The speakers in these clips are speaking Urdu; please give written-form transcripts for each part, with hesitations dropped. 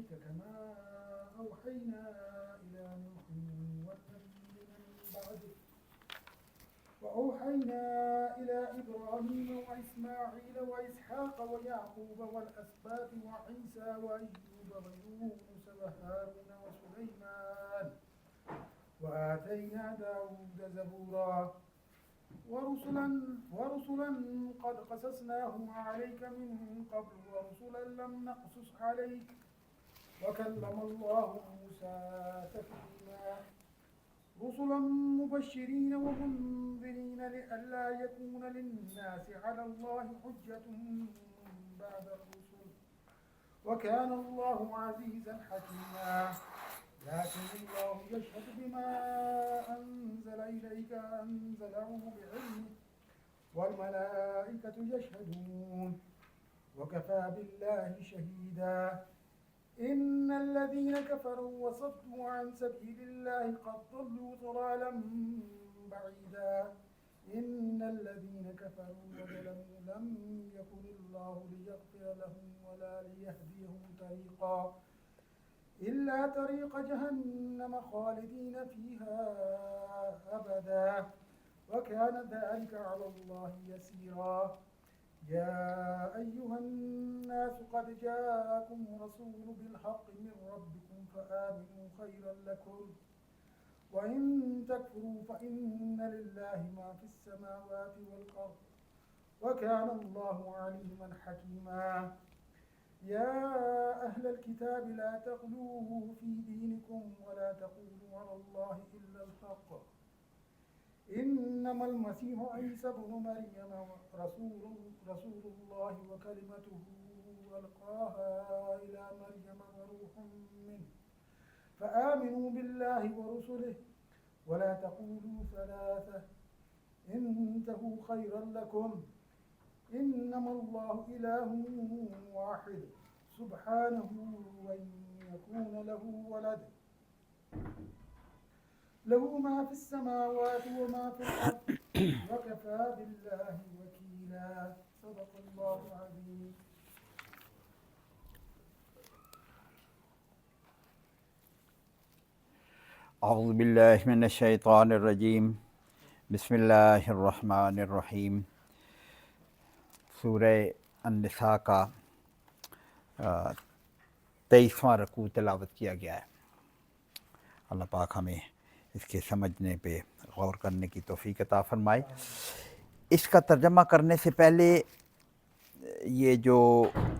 عليك كما أوحينا إلى نوح والنبيين من بعده وأوحينا إلى إبراهيم وإسماعيل وإسحاق ويعقوب والأسباط وعيسى وأيوب ويونس وهارون وسليمان وآتينا داود زبورا ورسلا قد قصصناهم عليك من قبل ورسلا لم نقصص عليك وكلم الله موسى تكليما رسلا مبشرين ومنذرين لئلا يكون للناس على الله حجة بعد الرسل وكان الله عزيزا حكيما لكن الله يشهد بما أنزل إليك أنزله بعلمه والملائكة يشهدون وكفى بالله شهيدا إن الذين كفروا وصدوا عن سبيل الله قد ضلوا ضلالا بعيدا إن الذين كفروا وظلموا لم يكن الله ليغفر لهم ولا ليهديهم طريقا إلا طريق جهنم خالدين فيها أبدا وكان ذلك على الله يسيرا يا أيها الناس قد جاءكم رسول بالحق من ربكم فآمنوا خيرا لكم وإن تكفروا فإن لله ما في السماوات والأرض وكان الله عليما حكيما يا أهل الكتاب لا تغلوا في دينكم ولا تقولوا على الله إلا الحق إنما المسيح عيسى ابن مريم رسول الله وكلمته ألقاها إلى مريم وروح منه فآمنوا بالله ورسله ولا تقولوا ثلاثة انتهوا خيرا لكم إنما الله إله واحد سبحانه أن يكون له ولد له ما في السماوات وما في الأرض وكفى بالله وكيلا صدق الله العظيم. اعوذ باللہ من الشیطان الرجیم بسم اللہ الرحمن الرحیم. سورہ النساء کا 23واں رکوع تلاوت کیا گیا ہے. اللہ پاک ہمیں اس کے سمجھنے پہ غور کرنے کی توفیق عطا فرمائے. اس کا ترجمہ کرنے سے پہلے یہ جو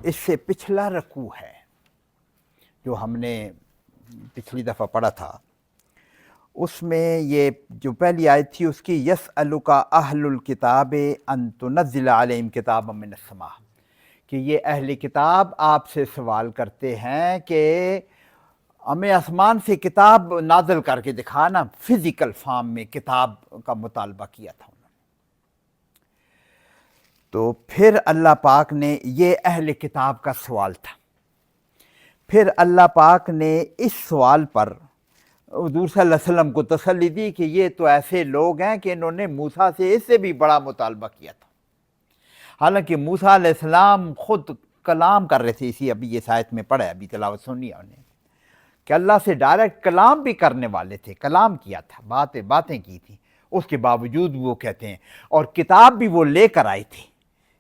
اس سے پچھلا رکوع ہے جو ہم نے پچھلی دفعہ پڑھا تھا، اس میں یہ جو پہلی آیت تھی اس کی یسألک اہل الکتاب ان تنزل علیہم کتابا من السماء، کہ یہ اہل کتاب آپ سے سوال کرتے ہیں کہ ہمیں آسمان سے کتاب نازل کر کے دکھانا. فزیکل فارم میں کتاب کا مطالبہ کیا تھا انہوں نے. تو پھر اللہ پاک نے یہ اہل کتاب کا سوال تھا. پھر اللہ پاک نے اس سوال پر حضور صلی اللہ علیہ وسلم کو تسلی دی کہ یہ تو ایسے لوگ ہیں کہ انہوں نے موسیٰ سے اس سے بھی بڑا مطالبہ کیا تھا. حالانکہ موسیٰ علیہ السلام خود کلام کر رہے تھے. اسی ابھی اس آیت میں پڑھا ہے، ابھی تلاوت سنی ہے انہیں، کہ اللہ سے ڈائریکٹ کلام بھی کرنے والے تھے، کلام کیا تھا، باتیں کی تھیں. اس کے باوجود وہ کہتے ہیں اور کتاب بھی وہ لے کر آئے تھے.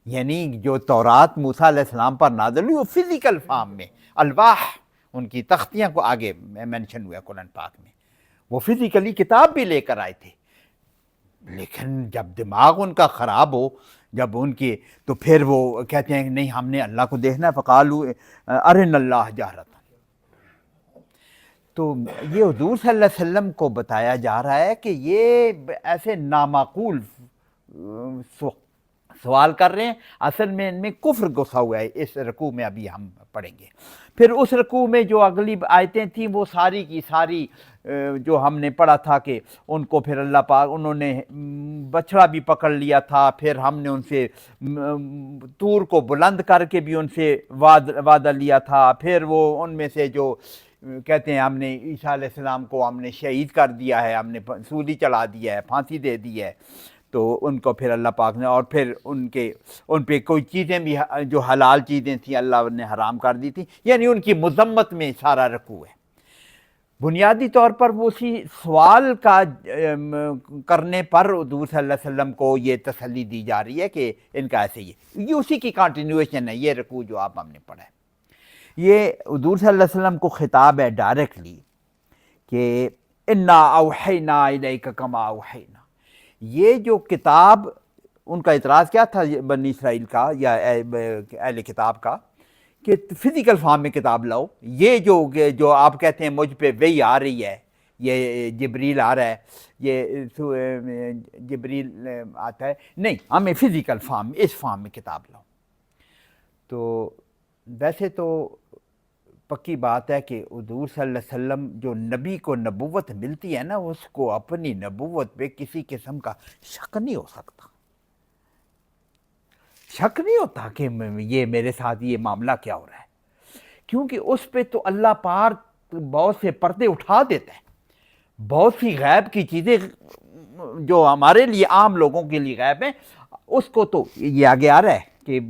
یعنی جو تورات موسیٰ علیہ السلام پر نازل ہوئی وہ فزیکل فارم میں، الواح ان کی تختیاں کو آگے مینشن ہوا قرآن پاک میں، وہ فزیکلی کتاب بھی لے کر آئے تھے. لیکن جب دماغ ان کا خراب ہو، جب ان کی، تو پھر وہ کہتے ہیں کہ نہیں ہم نے اللہ کو دیکھنا ہے، فقالوا ارنا اللہ جہرۃ. تو یہ حضور صلی اللہ علیہ وسلم کو بتایا جا رہا ہے کہ یہ ایسے نامعقول سوال کر رہے ہیں. اصل میں ان میں کفر گھسا ہوا ہے. اس رکوع میں ابھی ہم پڑھیں گے. پھر اس رکوع میں جو اگلی آیتیں تھیں وہ ساری کی ساری جو ہم نے پڑھا تھا کہ ان کو پھر اللہ پاک، انہوں نے بچڑا بھی پکڑ لیا تھا، پھر ہم نے ان سے طور کو بلند کر کے بھی ان سے وعدہ لیا تھا، پھر وہ ان میں سے جو کہتے ہیں ہم نے عیسیٰ علیہ السلام کو ہم نے شہید کر دیا ہے، ہم نے سولی چڑھا دیا ہے، پھانسی دے دی ہے. تو ان کو پھر اللہ پاک نے، اور پھر ان پہ کوئی چیزیں بھی جو حلال چیزیں تھیں اللہ نے حرام کر دی تھیں، یعنی ان کی مذمت میں سارا رکوع ہے۔ بنیادی طور پر وہ اسی سوال کا کرنے پر حضور صلی اللہ علیہ وسلم کو یہ تسلی دی جا رہی ہے کہ ان کا ایسے ہی ہے، یہ اسی کی کنٹینیویشن ہے، یہ رکوع جو آپ ہم نے پڑھا ہے۔ یہ حضور صلی اللہ علیہ وسلم کو خطاب ہے ڈائریکٹلی کہ انا اوحینا الیک کما اوحینا۔ یہ جو کتاب، ان کا اعتراض کیا تھا بنی اسرائیل کا یا اہل کتاب کا کہ فزیکل فارم میں کتاب لاؤ، یہ جو آپ کہتے ہیں مجھ پہ وحی آ رہی ہے، یہ جبریل آ رہا ہے، یہ جبریل آتا ہے، نہیں ہمیں فزیکل فارم، اس فارم میں کتاب لاؤ۔ تو ویسے تو پکی بات ہے کہ حضور صلی اللہ علیہ وسلم جو نبی کو نبوت ملتی ہے نا، اس کو اپنی نبوت پہ کسی قسم کا شک نہیں ہو سکتا، شک نہیں ہوتا کہ یہ میرے ساتھ یہ معاملہ کیا ہو رہا ہے، کیونکہ اس پہ تو اللہ پاک بہت سے پردے اٹھا دیتا ہے، بہت سی غیب کی چیزیں جو ہمارے لیے عام لوگوں کے لیے غیب ہیں، اس کو تو یہ آگے آ رہا ہے کہ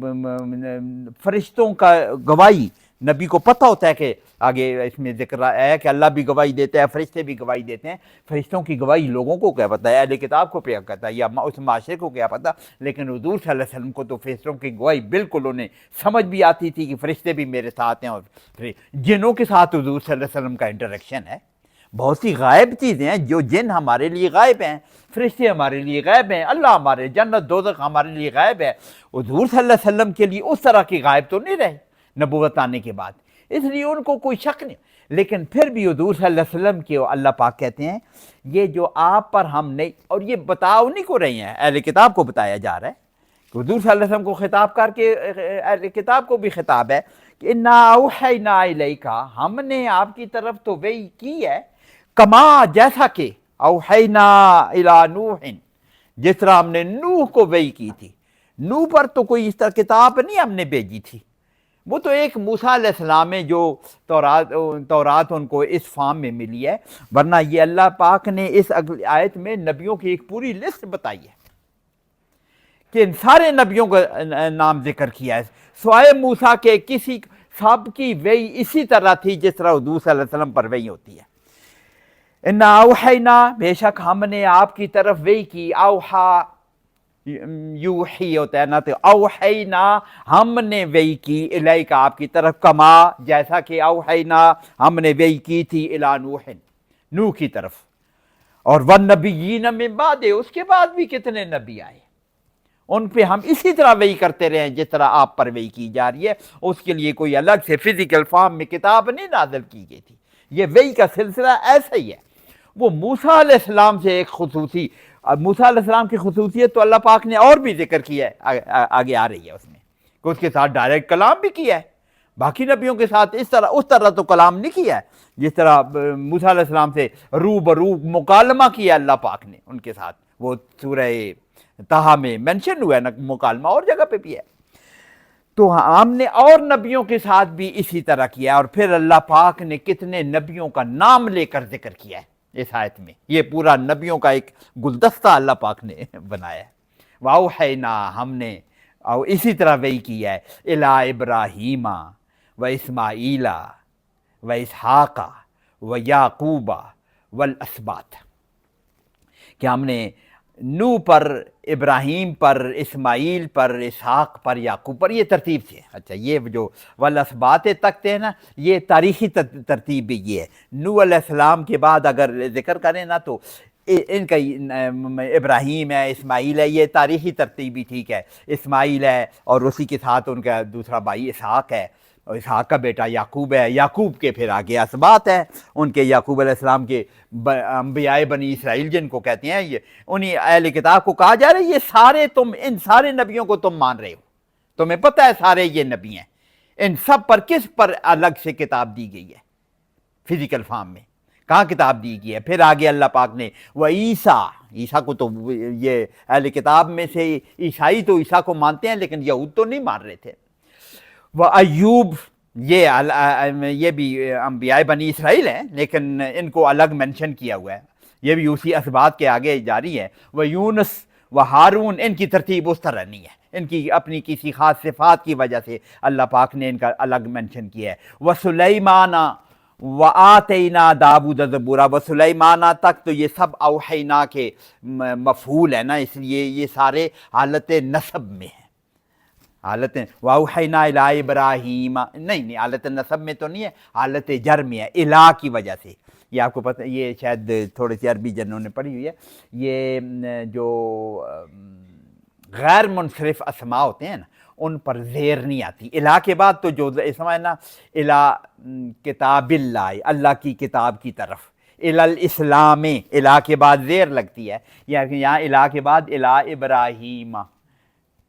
فرشتوں کا گواہی نبی کو پتہ ہوتا ہے کہ آگے اس میں ذکر ہے کہ اللہ بھی گواہی دیتا ہے، فرشتے بھی گواہی دیتے ہیں، فرشتوں کی گواہی لوگوں کو کیا پتہ ہے، اہل کتاب کو کیا پتہ ہے یا اس معاشرے کو کیا پتہ، لیکن حضور صلی اللہ علیہ وسلم کو تو فرشتوں کی گواہی بالکل انہیں سمجھ بھی آتی تھی کہ فرشتے بھی میرے ساتھ ہیں، اور جنوں کے ساتھ حضور صلی اللہ علیہ وسلم کا انٹریکشن ہے، بہت سی غائب چیزیں ہیں، جو جن ہمارے لیے غائب ہیں، فرشتے ہمارے لیے غائب ہیں، اللہ ہمارے، جنت دوزخ ہمارے لیے غائب ہے، حضور صلی اللہ علیہ وسلم کے لیے اس طرح کی غائب تو نہیں رہے نبوت آنے کے بعد، اس لیے ان کو کوئی شک نہیں۔ لیکن پھر بھی حضور صلی اللہ علیہ وسلم کے اللہ پاک کہتے ہیں یہ جو آپ پر ہم نہیں، اور یہ بتا انہیں کو رہی ہیں، اہل کتاب کو بتایا جا رہا ہے کہ حضور صلی اللہ علیہ وسلم کو خطاب کر کے اہل کتاب کو بھی خطاب ہے کہ انا اوحینا الیک، ہم نے آپ کی طرف تو وحی کی ہے، کما جیسا کہ اوحینا الی نوح، جس طرح ہم نے نوح کو وحی کی تھی۔ نوح پر تو کوئی اس طرح کتاب نہیں ہم نے بھیجی تھی، وہ تو ایک موسیٰ علیہ السلام ہے جو تورات ان کو اس فارم میں ملی ہے، ورنہ یہ اللہ پاک نے اس اگلی آیت میں نبیوں کی ایک پوری لسٹ بتائی ہے کہ ان سارے نبیوں کا نام ذکر کیا ہے، سوائے موسیٰ کے کسی سب کی وحی اسی طرح تھی جس طرح حضور صلی اللہ علیہ وسلم پر وحی ہوتی ہے۔ انا اوحینا، بے شک ہم نے آپ کی طرف وحی کی، اوحا یوحی ہوتا ہے نا، تو اوحینا ہم نے وحی کی، الیک آپ کی طرف، کما جیسا کہ اوحینا ہم نے وحی کی تھی الی نوح، نوح کی طرف، اور والنبیین من بعد، اس کے بعد بھی کتنے نبی آئے، ان پہ ہم اسی طرح وحی کرتے رہے جس طرح آپ پر وحی کی جا رہی ہے، اس کے لیے کوئی الگ سے فزیکل فارم میں کتاب نہیں نازل کی گئی تھی، یہ وحی کا سلسلہ ایسا ہی ہے۔ وہ موسیٰ علیہ السلام سے ایک خصوصی، موسیٰ علیہ السلام کی خصوصیت تو اللہ پاک نے اور بھی ذکر کی ہے، آگے آ رہی ہے اس میں، کہ اس کے ساتھ ڈائریکٹ کلام بھی کیا ہے، باقی نبیوں کے ساتھ اس طرح تو کلام نہیں کیا ہے جس طرح موسیٰ علیہ السلام سے رو برو مکالمہ کیا اللہ پاک نے ان کے ساتھ، وہ سورہ طٰہٰ میں مینشن ہوا ہے نا مکالمہ، اور جگہ پہ بھی ہے۔ تو ہم نے اور نبیوں کے ساتھ بھی اسی طرح کیا ہے، اور پھر اللہ پاک نے کتنے نبیوں کا نام لے کر ذکر کیا ہے اس آیت میں، یہ پورا نبیوں کا ایک گلدستہ اللہ پاک نے بنایا ہے۔ وَأَوْحَيْنَا، ہم نے اور اسی طرح وحی کیا ہے، اِلَىٰ إِبْرَاهِيمَ وَإِسْمَاعِيلَ وَإِسْحَاقَ وَيَعْقُوبَ وَالْأَسْبَاطِ، کہ ہم نے نوح پر، ابراہیم پر، اسماعیل پر، اسحاق پر، یعقوب پر، یہ ترتیب سے۔ اچھا، یہ جو والاسباط تک ہے نا، یہ تاریخی ترتیب بھی یہ ہے۔ نوح علیہ السلام کے بعد اگر ذکر کریں نا تو ان کا ابراہیم ہے، اسماعیل ہے، یہ تاریخی ترتیب بھی ٹھیک ہے، اسماعیل ہے اور اسی کے ساتھ ان کا دوسرا بھائی اسحاق ہے، اور اسحاق کا بیٹا یعقوب ہے، یعقوب کے پھر آگے اسباط ہے، ان کے یعقوب علیہ السلام کے انبیاء بنی اسرائیل جن کو کہتے ہیں، یہ انہیں اہل کتاب کو کہا جا رہا ہے یہ سارے ان سارے نبیوں کو تم مان رہے ہو، تمہیں پتہ ہے سارے یہ نبی ہیں، ان سب پر کس پر الگ سے کتاب دی گئی ہے فزیکل فارم میں، کہاں کتاب دی گئی ہے؟ پھر آگے اللہ پاک نے عیسیٰ کو تو یہ اہل کتاب میں سے عیسائی تو عیسیٰ کو مانتے ہیں لیکن یہود تو نہیں مان رہے تھے، وہ ایوب، یہ بھی انبیاء بنی اسرائیل ہیں لیکن ان کو الگ مینشن کیا ہوا ہے، یہ بھی اسی اسباط کے آگے جاری ہے، وہ یونس و ہارون، ان کی ترتیب اس طرح نہیں ہے، ان کی اپنی کسی خاص صفات کی وجہ سے اللہ پاک نے ان کا الگ منشن کیا ہے۔ وسلیمان وآتینا داود زبورا، وسلیمانہ تک تو یہ سب اوحینا کے مفعول ہے نا، اس لیے یہ سارے حالت نصب میں ہیں، حالت واوحینا الی ابراہیم، نہیں حالت نصب میں تو نہیں ہے، حالت جر میں ہے، الہ کی وجہ سے۔ یہ آپ کو پتہ، یہ شاید تھوڑی سی عربی جنہوں نے پڑھی ہوئی ہے، یہ جو غیر منصرف اسماء ہوتے ہیں نا ان پر زیر نہیں آتی، الہ کے بعد تو جو اسم ہے نا، الہ کتاب اللہ، اللہ کی کتاب کی طرف، الی الاسلام، الہ کے بعد زیر لگتی ہے، یہاں الہ کے بعد الی ابراہیم،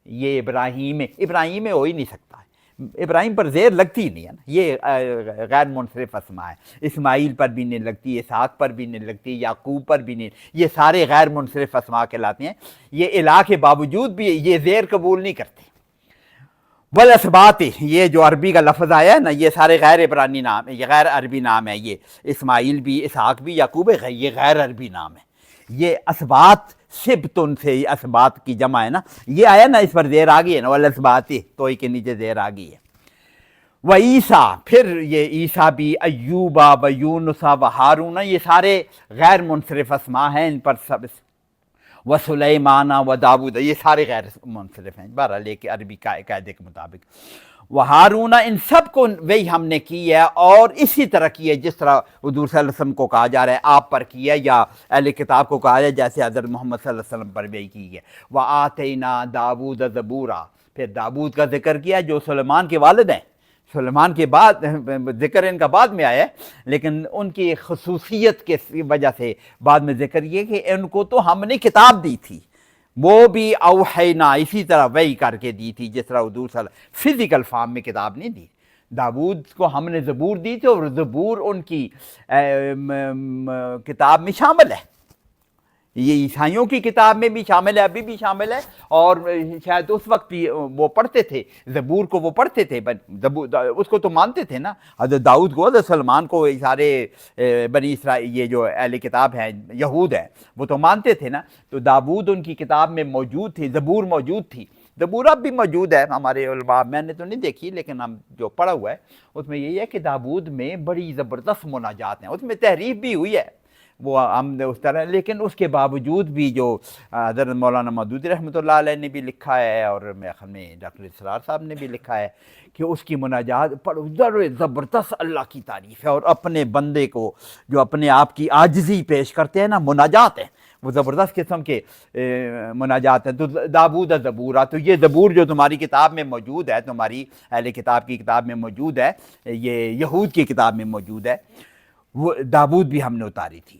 یہ ابراہیم ہو ہی نہیں سکتا، ابراہیم پر زیر لگتی نہیں ہے نا، یہ غیر منصرف اسماء ہے، اسماعیل پر بھی نہیں لگتی، اسحاق پر بھی نہیں لگتی، یعقوب پر بھی نہیں، یہ سارے غیر منصرف اسماء کہلاتے ہیں، یہ الہ کے باوجود بھی یہ زیر قبول نہیں کرتے۔ والاسباط، یہ جو عربی کا لفظ آیا ہے نا، یہ سارے غیر عبرانی نام ہے، یہ غیر عربی نام ہے، یہ اسماعیل بھی، اسحاق بھی، یعقوب ہے، یہ غیر عربی نام ہے۔ یہ اسباط سبتن سے اسباط کی جمع ہے نا، یہ آیا نا، اس پر زیر آ گئی ہے نا، والاسباط توئی کے نیچے زیر آ گئی ہے۔ و عیسیٰ، پھر یہ عیسیٰ بھی، ایوبا و یونسا و ہارون، یہ سارے غیر منصرف اسماء ہیں، ان پر سب و سلیمان و داود، یہ سارے غیر منصرف ہیں، بہرحال ایک عربی قاعدے کے مطابق۔ و ہارون، ان سب کو وہی ہم نے کی ہے، اور اسی طرح کی ہے جس طرح حضور صلی اللہ علیہ وسلم کو کہا جا رہا ہے آپ پر کی ہے، یا اہل کتاب کو کہا جائے جیسے حضرت محمد صلی اللہ علیہ وسلم پر وہی کی ہے۔ و آتینا داود زبورا، پھر داود کا ذکر کیا جو سلیمان کے والد ہیں، سلیمان کے بعد ذکر ان کا بعد میں آیا ہے، لیکن ان کی خصوصیت کی وجہ سے بعد میں ذکر یہ کہ ان کو تو ہم نے کتاب دی تھی، وہ بھی اوحینا، اسی طرح وہی کر کے دی تھی جس طرح حضور صلی اللہ علیہ وسلم فزیکل فارم میں کتاب نہیں دی۔ داود کو ہم نے زبور دی تھی، اور زبور ان کی کتاب میں شامل ہے، یہ عیسائیوں کی کتاب میں بھی شامل ہے، ابھی بھی شامل ہے، اور شاید اس وقت بھی وہ پڑھتے تھے زبور کو، وہ پڑھتے تھے، اس کو تو مانتے تھے نا، حضرت داؤد کو، حضرت سلمان کو، سارے بنی اسرائیل یہ جو اہل کتاب ہیں، یہود ہیں، وہ تو مانتے تھے نا، تو داود ان کی کتاب میں موجود تھی، زبور موجود تھی، زبور اب بھی موجود ہے ہمارے علماء، میں نے تو نہیں دیکھی لیکن ہم جو پڑھا ہوا ہے اس میں یہی ہے کہ داود میں بڑی زبردست مناجات ہیں، اس میں تحریف بھی ہوئی ہے، وہ ہم نے اس طرح، لیکن اس کے باوجود بھی جو حضرت مولانا مودودی رحمۃ اللہ علیہ نے بھی لکھا ہے، اور میرے خیال میں ڈاکٹر اسرار صاحب نے بھی لکھا ہے کہ اس کی مناجات پر زبردست اللہ کی تعریف ہے، اور اپنے بندے کو جو اپنے آپ کی عاجزی پیش کرتے ہیں نا، مناجات ہیں، وہ زبردست قسم کے مناجات ہیں۔ تو داود زبورا، تو یہ زبور جو تمہاری کتاب میں موجود ہے، تمہاری اہل کتاب کی کتاب میں موجود ہے، یہ یہود کی کتاب میں موجود ہے، وہ داود بھی ہم نے اتاری تھی۔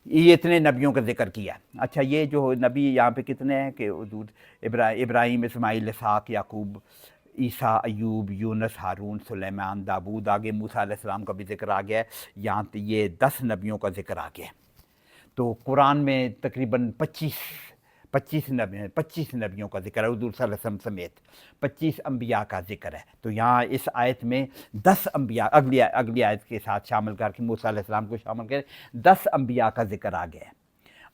یہ اتنے نبیوں کا ذکر کیا۔ اچھا، یہ جو نبی یہاں پہ کتنے ہیں کہ حضور ابراہیم، اسماعیل، اسحاق، یعقوب، عیسیٰ، ایوب، یونس، ہارون، سلیمان، داود، آگے موسیٰ علیہ السلام کا بھی ذکر آ گیا ہے، یہاں یہ 10 نبیوں کا ذکر آ گیا ہے۔ تو قرآن میں تقریباً 25 نبیوں کا ذکر ہے، حضور صلی اللہ علیہ وسلم سمیت 25 انبیاء کا ذکر ہے۔ تو یہاں اس آیت میں 10 انبیاء، اگلی آیت کے ساتھ شامل کر کے موسیٰ علیہ السلام کو شامل کر 10 انبیاء کا ذکر آ گیا ہے۔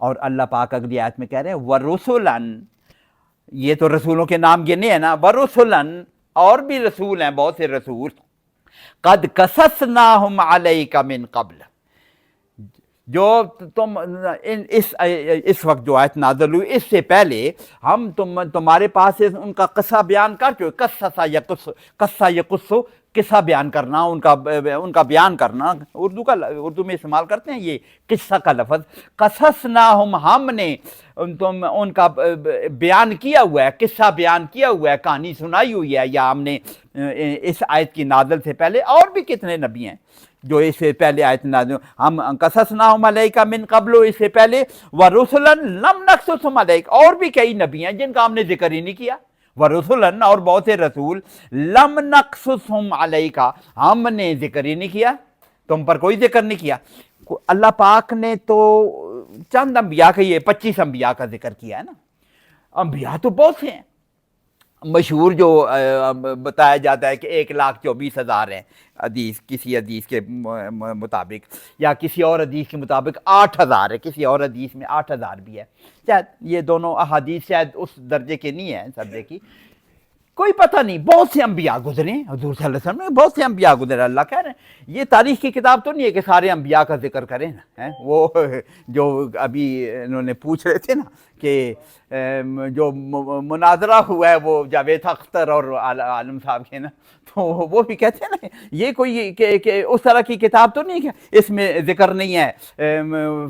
اور اللہ پاک اگلی آیت میں کہہ رہے ہیں وَرُسُلًا، یہ تو رسولوں کے نام گنے ہیں نا، وَرُسُلًا، اور بھی رسول ہیں، بہت سے رسول، قَدْ قَصَصْنَاهُمْ عَلَيْكَ مِن قَبْلِ، جو تم اس وقت جو آیت نازل ہوئی اس سے پہلے ہم تمہارے پاس ان کا قصہ بیان کر چکے، قصہ یقصو، قصہ بیان کرنا، ان کا بیان کرنا، اردو میں استعمال کرتے ہیں یہ قصہ کا لفظ، قصصناہم، ہم نے ان کا بیان کیا ہوا ہے، قصہ بیان کیا ہوا ہے، کہانی سنائی ہوئی ہے، یا ہم نے اس آیت کی نازل سے پہلے اور بھی کتنے نبی ہیں جو اس سے پہلے آیت نازل، ہم قصصناہم علیک من قبل، اس سے پہلے، ورسلا لم نقصصہم علیک، اور بھی کئی نبی ہیں جن کا ہم نے ذکر ہی نہیں کیا، ورسلا، اور بہت سے رسول، لم نقصصہم علیک، ہم نے ذکر ہی نہیں کیا، تم پر کوئی ذکر نہیں کیا۔ اللہ پاک نے تو چند انبیاء کا، یہ 25 انبیاء کا ذکر کیا ہے نا، انبیاء تو بہت سے ہیں، مشہور جو بتایا جاتا ہے کہ 1,24,000 ہیں حدیث، کسی حدیث کے مطابق، یا کسی اور حدیث کے مطابق 8,000 ہے، کسی اور حدیث میں 8,000 بھی ہے۔ شاید یہ دونوں احادیث شاید اس درجے کے نہیں ہیں سردے کی، کوئی پتہ نہیں۔ بہت سے انبیاء گزرے ہیں، حضور صلی اللہ علیہ وسلم نے بہت سے انبیاء گزرے۔ اللہ کہہ رہے ہیں یہ تاریخ کی کتاب تو نہیں ہے کہ سارے انبیاء کا ذکر کریں نا۔ وہ جو ابھی انہوں نے پوچھ رہے تھے نا کہ جو مناظرہ ہوا ہے وہ جاوید اختر اور عالم صاحب کے نا، تو وہ بھی کہتے ہیں نا یہ کوئی کہ اس طرح کی کتاب تو نہیں کہ اس میں ذکر نہیں ہے،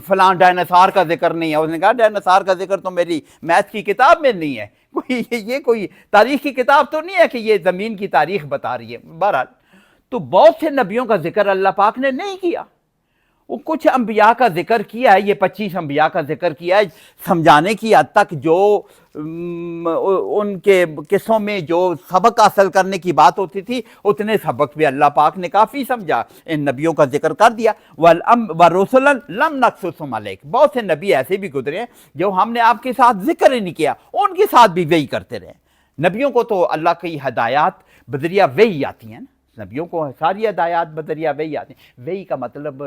فلاں ڈائناسار کا ذکر نہیں ہے۔ اس نے کہا ڈائناسار کا ذکر تو میری میتھ کی کتاب میں نہیں ہے، یہ کوئی تاریخ کی کتاب تو نہیں ہے کہ یہ زمین کی تاریخ بتا رہی ہے۔ بہرحال تو بہت سے نبیوں کا ذکر اللہ پاک نے نہیں کیا، وہ کچھ انبیاء کا ذکر کیا ہے۔ یہ 25 انبیاء کا ذکر کیا ہے سمجھانے کی حد تک، جو ان کے قصوں میں جو سبق حاصل کرنے کی بات ہوتی تھی اتنے سبق بھی اللہ پاک نے کافی سمجھا، ان نبیوں کا ذکر کر دیا۔ وَرُسُلًا لَمْ نَقْصُصْهُمْ عَلَيْكَ، بہت سے نبی ایسے بھی گزرے ہیں جو ہم نے آپ کے ساتھ ذکر ہی نہیں کیا، ان کے ساتھ بھی وحی کرتے رہے۔ نبیوں کو تو اللہ کی ہدایات بذریعہ وحی آتی ہیں نا، نبیوں کو ساری ہدایات بذریعہ وحی آتی ہیں۔ وحی کا مطلب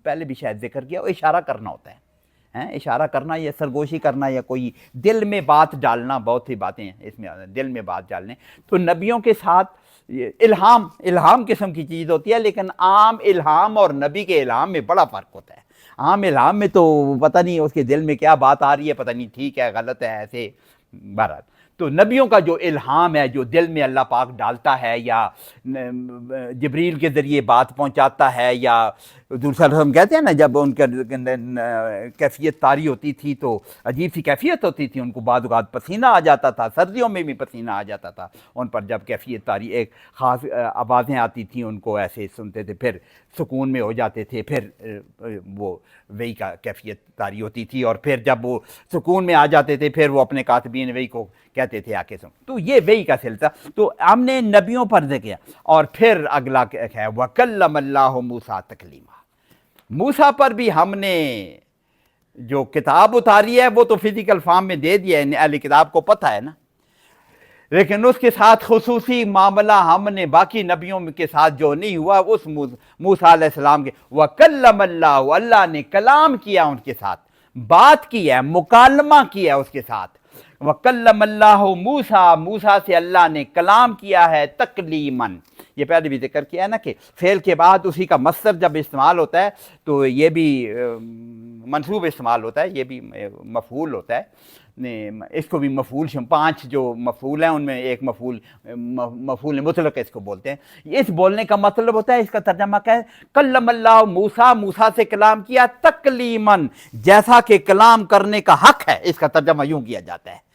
پہلے بھی شاید ذکر کیا، وہ اشارہ کرنا ہوتا ہے، اشارہ کرنا یا سرگوشی کرنا یا کوئی دل میں بات ڈالنا، بہت سی باتیں ہیں اس میں دل میں بات ڈالنے۔ تو نبیوں کے ساتھ الہام قسم کی چیز ہوتی ہے، لیکن عام الہام اور نبی کے الہام میں بڑا فرق ہوتا ہے۔ عام الہام میں تو پتہ نہیں اس کے دل میں کیا بات آ رہی ہے، پتہ نہیں ٹھیک ہے غلط ہے ایسے۔ بہرحال تو نبیوں کا جو الہام ہے، جو دل میں اللہ پاک ڈالتا ہے یا جبریل کے ذریعے بات پہنچاتا ہے، یا حضور صلی اللہ علیہ وسلم کہتے ہیں نا جب ان کے کیفیت طاری ہوتی تھی تو عجیب سی کیفیت ہوتی تھی، ان کو بعض اوقات پسینہ آ جاتا تھا، سردیوں میں بھی پسینہ آ جاتا تھا ان پر جب کیفیت طاری، ایک خاص آوازیں آتی تھیں ان کو ایسے سنتے تھے، پھر سکون میں ہو جاتے تھے، پھر وہ وحی کا کیفیت طاری ہوتی تھی، اور پھر جب وہ سکون میں آ جاتے تھے پھر وہ اپنے کاتبین وحی کو کہتے تھے آ کے سن۔ تو یہ وحی کا سلسلہ تو ہم نے نبیوں پر ذکر کیا۔ اور پھر اگلا ہے وَكَلَّمَ اللَّهُ مُوسَىٰ تَكْلِيمًا، موسیٰ پر بھی ہم نے جو کتاب اتاری ہے وہ تو فزیکل فارم میں دے دیا ہے، اہل کتاب کو پتہ ہے نا، لیکن اس کے ساتھ خصوصی معاملہ ہم نے باقی نبیوں کے ساتھ جو نہیں ہوا اس موسیٰ علیہ السلام کے وَكَلَّمَ اللَّهُ، اللہ نے کلام کیا ان کے ساتھ، بات کی ہے، مکالمہ کیا ہے اس کے ساتھ۔ وَكَلَّمَ اللَّهُ مُوسَىٰ، موسیٰ سے اللہ نے کلام کیا ہے تکلیماً۔ یہ پہلے بھی ذکر کیا ہے نا کہ فعل کے بعد اسی کا مصدر جب استعمال ہوتا ہے تو یہ بھی منصوب استعمال ہوتا ہے، یہ بھی مفعول ہوتا ہے، اس کو بھی مفعول 5 جو مفعول ہیں ان میں ایک مفعول مطلق اس کو بولتے ہیں۔ اس بولنے کا مطلب ہوتا ہے، اس کا ترجمہ کیا ہے، کلم اللہ موسیٰ، موسیٰ سے کلام کیا تکلیماً، جیسا کہ کلام کرنے کا حق ہے، اس کا ترجمہ یوں کیا جاتا ہے۔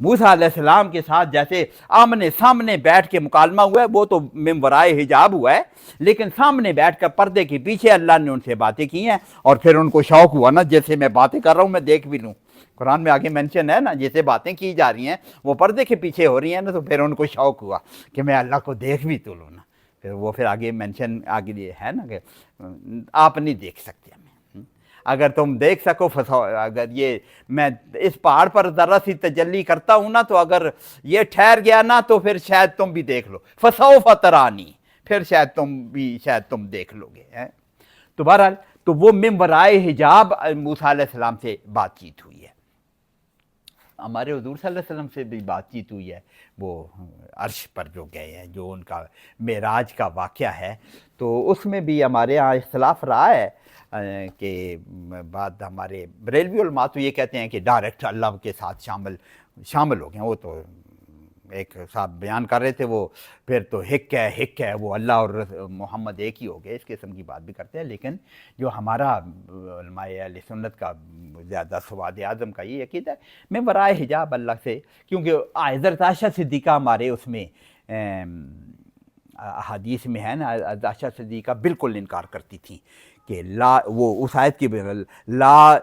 موسیٰ علیہ السلام کے ساتھ جیسے آمنے سامنے بیٹھ کے مکالمہ ہوا ہے، وہ تو من ورائے حجاب ہوا ہے، لیکن سامنے بیٹھ کر پردے کے پیچھے اللہ نے ان سے باتیں کی ہیں، اور پھر ان کو شوق ہوا نا جیسے میں باتیں کر رہا ہوں میں دیکھ بھی لوں۔ قرآن میں آگے مینشن ہے نا جیسے باتیں کی جا رہی ہیں وہ پردے کے پیچھے ہو رہی ہیں نا، تو پھر ان کو شوق ہوا کہ میں اللہ کو دیکھ بھی تو لوں نا۔ پھر وہ پھر آگے مینشن آگے ہے نا کہ آپ نہیں دیکھ سکتے ہمیں، اگر تم دیکھ سکو اگر یہ میں اس پہاڑ پر ذرا سی تجلی کرتا ہوں نا تو اگر یہ ٹھہر گیا نا تو پھر شاید تم بھی دیکھ لو، فسوف ترانی، پھر شاید تم دیکھ لو گے۔ تو بہرحال تو وہ من ورائے حجاب موسیٰ علیہ السلام سے بات چیت ہوئی ہے، ہمارے حضور صلی اللہ علیہ وسلم سے بھی بات چیت ہوئی ہے، وہ عرش پر جو گئے ہیں، جو ان کا معراج کا واقعہ ہے، تو اس میں بھی ہمارے ہاں اختلاف رہا ہے کہ بعد ہمارے بریلوی علماء تو یہ کہتے ہیں کہ ڈائریکٹ اللہ کے ساتھ شامل ہو گئے، وہ تو ایک صاحب بیان کر رہے تھے، وہ پھر تو ہک ہے وہ اللہ اور محمد ایک ہی ہو گئے، اس قسم کی بات بھی کرتے ہیں۔ لیکن جو ہمارا علماء اہل سنت کا زیادہ سواد اعظم کا یہ عقیدہ ہے میں برائے حجاب اللہ سے، کیونکہ حضرت عائشہ صدیقہ ہمارے اس میں احادیث میں ہے نا، عائشہ صدیقہ بالکل انکار کرتی تھیں کہ وہ اس آیت کی لا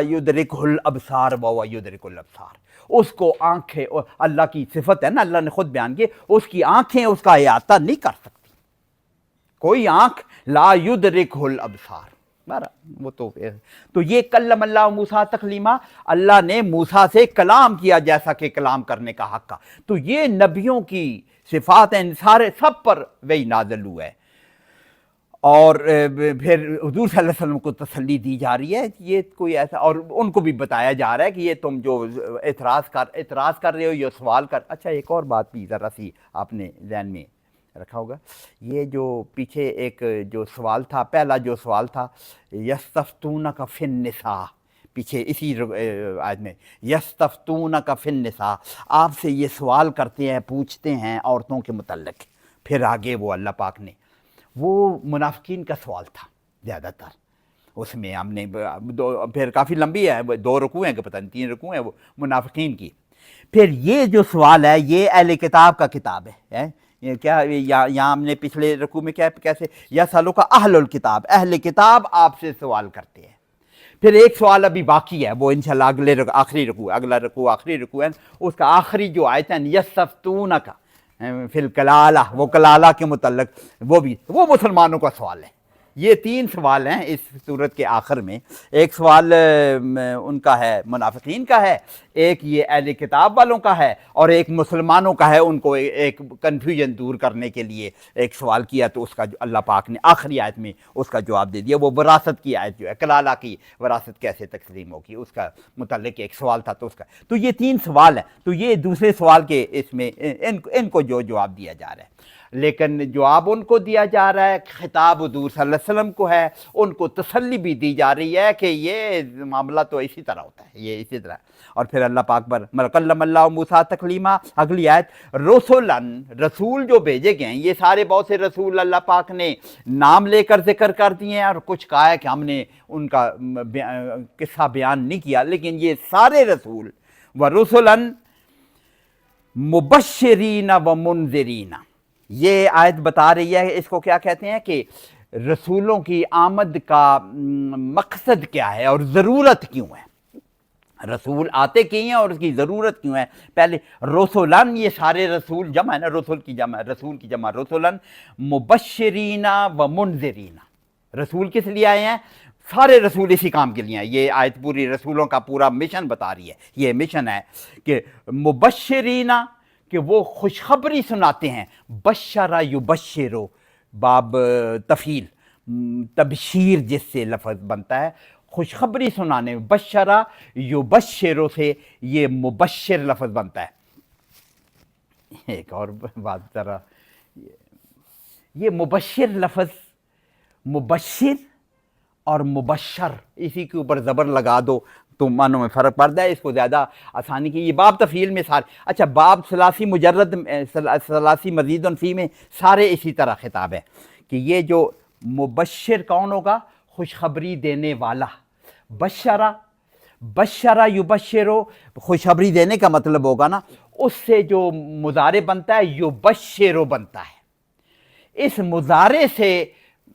یدرکہ الابصار وہو یدرک الابصار، اس کو آنکھیں، اللہ کی صفت ہے نا، اللہ نے خود بیان کی، اس کی آنکھیں اس کا احاطہ نہیں کر سکتی، کوئی آنکھ لا یدرکہ الابصار، وہ تو یہ کلم اللہ موسیٰ تکلیما، اللہ نے موسیٰ سے کلام کیا جیسا کہ کلام کرنے کا حق کا. تو یہ نبیوں کی صفات ہیں، سارے سب پر وہی نازل ہوا ہے. اور پھر حضور صلی اللہ علیہ وسلم کو تسلی دی جا رہی ہے یہ کوئی ایسا، اور ان کو بھی بتایا جا رہا ہے کہ یہ تم جو اعتراض کر رہے ہو، یہ سوال کر. اچھا ایک اور بات بھی ذرا سی آپ نے ذہن میں رکھا ہوگا، یہ جو پیچھے ایک جو سوال تھا، پہلا جو سوال تھا یستفتونک فی النساء، پیچھے اسی آیت میں یستفتونک فی النساء، آپ سے یہ سوال کرتے ہیں، پوچھتے ہیں عورتوں کے متعلق. پھر آگے وہ اللہ پاک نے، وہ منافقین کا سوال تھا زیادہ تر، اس میں ہم نے پھر کافی لمبی ہے، 2 رکوع ہیں کہ پتہ نہیں 3 رکوع ہیں وہ منافقین کی. پھر یہ جو سوال ہے یہ اہل کتاب کا کتاب ہے. یہ کیا یہاں ہم نے پچھلے رکوع میں کیسے یسألک اہل الکتاب، اہل کتاب آپ سے سوال کرتے ہیں. پھر ایک سوال ابھی باقی ہے، وہ انشاءاللہ اگلا رکوع آخری رکوع ہے، اس کا آخری جو آیت ہے یستفتونک فی الکلالہ، وہ کلالہ کے متعلق وہ مسلمانوں کا سوال ہے. یہ 3 سوال ہیں اس صورت کے آخر میں. ایک سوال ان کا ہے، منافقین کا ہے، ایک یہ اہل کتاب والوں کا ہے، اور ایک مسلمانوں کا ہے. ان کو ایک کنفیوژن دور کرنے کے لیے ایک سوال کیا، تو اس کا جو اللہ پاک نے آخری آیت میں اس کا جواب دے دیا. وہ وراثت کی آیت جو ہے، کلالہ کی وراثت کیسے تقسیم ہوگی، اس کا متعلق ایک سوال تھا. تو یہ 3 سوال ہیں. تو یہ دوسرے سوال کے اس میں ان کو جو جواب دیا جا رہا ہے، لیکن جواب ان کو دیا جا رہا ہے، خطاب حضور صلی اللہ علیہ وسلم کو ہے. ان کو تسلی بھی دی جا رہی ہے کہ یہ معاملہ تو اسی طرح ہوتا ہے، یہ اسی طرح. اور پھر اللہ پاک پر کلم اللہ موسیٰ تکلیما، اگلی آیت رسولن، رسول جو بھیجے گئے ہیں. یہ سارے بہت سے رسول اللہ پاک نے نام لے کر ذکر کر دیے ہیں، اور کچھ کہا ہے کہ ہم نے ان کا قصہ بیان نہیں کیا، لیکن یہ سارے رسول ورسولن مبشرین و منذرین. یہ آیت بتا رہی ہے اس کو کیا کہتے ہیں کہ رسولوں کی آمد کا مقصد کیا ہے اور ضرورت کیوں ہے. رسول آتے کیوں ہیں اور اس کی ضرورت کیوں ہے. پہلے رسولن، یہ سارے رسول جمع ہے نا، رسول کی جمع رسولن مبشرین و منذرین. رسول کس لیے آئے ہیں؟ سارے رسول اسی کام کے لیے ہیں. یہ آیت پوری رسولوں کا پورا مشن بتا رہی ہے. یہ مشن ہے کہ مبشرین، کہ وہ خوشخبری سناتے ہیں. بشرا یبشرو، باب تفعیل، تبشیر جس سے لفظ بنتا ہے، خوشخبری سنانے. بشرا یبشرو سے یہ مبشر لفظ بنتا ہے. ایک اور بات ذرا، یہ مبشر لفظ، مبشر اور مبشر، اسی کے اوپر زبر لگا دو تو معنوں میں فرق پڑتا ہے. اس کو زیادہ آسانی کی، یہ باب تفعیل میں سارے، اچھا باب ثلاثی مجرد، ثلاثی مزید فی میں سارے اسی طرح خطاب ہے کہ یہ جو مبشر کون ہوگا؟ خوشخبری دینے والا. بشرا یبشرو، خوشخبری دینے کا مطلب ہوگا نا، اس سے جو مضارع بنتا ہے یبشرو بنتا ہے. اس مضارع سے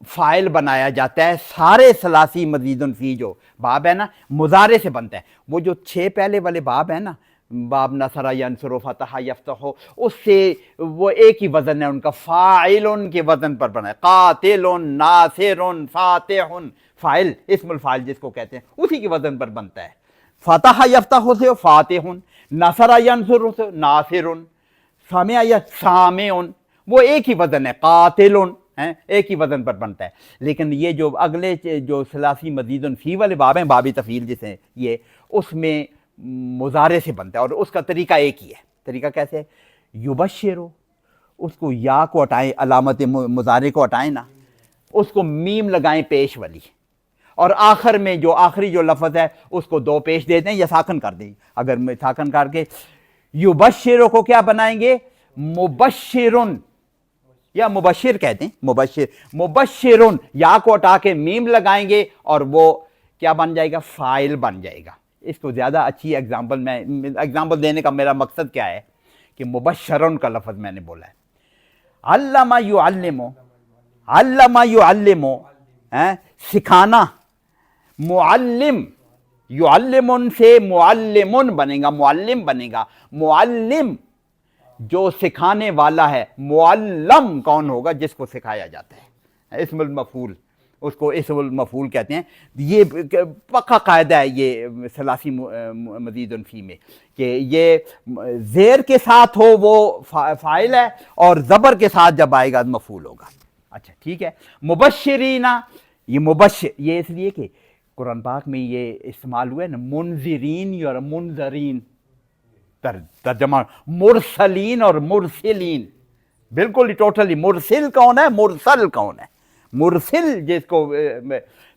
فاعل بنایا جاتا ہے. سارے ثلاثی مزید فی جو باب ہے نا، مضارع سے بنتا ہے. وہ جو 6 پہلے والے باب ہیں نا، باب نصر ینصر فتح یفتح، اس سے وہ ایک ہی وزن ہے ان کا، فاعل کے وزن پر بنا ہے. قاتل، ناصر، فاتح، فاعل اسم الفاعل جس کو کہتے ہیں اسی کے وزن پر بنتا ہے. فتح یفتح سے فاتح، نصر ینصر سے ناصر، سامع سامع، وہ ایک ہی وزن ہے. قاتل ایک ہی وزن پر بنتا ہے. لیکن یہ جو اگلے جو ثلاثی مزید فی والے باب ہیں، باب تفعیل جسے یہ، اس میں مضارع سے بنتا ہے، اور اس کا طریقہ ایک ہی ہے. طریقہ کیسے ہے؟ یبشرو، اس کو یا کو ہٹائیں، علامت مضارع کو ہٹائیں نا، اس کو میم لگائیں پیش والی، اور آخر میں جو آخری جو لفظ ہے اس کو 2 پیش دے دیں یا ساکن کر دیں. اگر ساکن کر کے یبشرو کو کیا بنائیں گے؟ مبشرن، یا مبشر کہتے ہیں، مبشرن، یا کو ہٹا کے میم لگائیں گے اور وہ کیا بن جائے گا؟ فاعل بن جائے گا. اس کو زیادہ اچھی ایگزامپل، میں ایگزامپل دینے کا میرا مقصد کیا ہے کہ مبشرن کا لفظ میں نے بولا ہے. علم یعلم، سکھانا. معلم، یعلمن سے معلمن بنے گا، معلم بنے گا. معلم جو سکھانے والا ہے. معلم کون ہوگا؟ جس کو سکھایا جاتا ہے، اسم المفعول. اس کو اسم المفعول کہتے ہیں. یہ پکا قاعدہ ہے یہ ثلاثی مزید فی میں کہ یہ زیر کے ساتھ ہو وہ فاعل ہے اور زبر کے ساتھ جب آئے گا مفعول ہوگا. اچھا ٹھیک ہے. مبشرین، یہ مبشر یہ اس لیے کہ قرآن پاک میں یہ استعمال ہوا ہے نا، منذرین اور منذرین، ترجمہ مرسلین اور مرسلین، بالکل ٹوٹلی. مرسل کون ہے، مرسل کون ہے؟ مرسل جس کو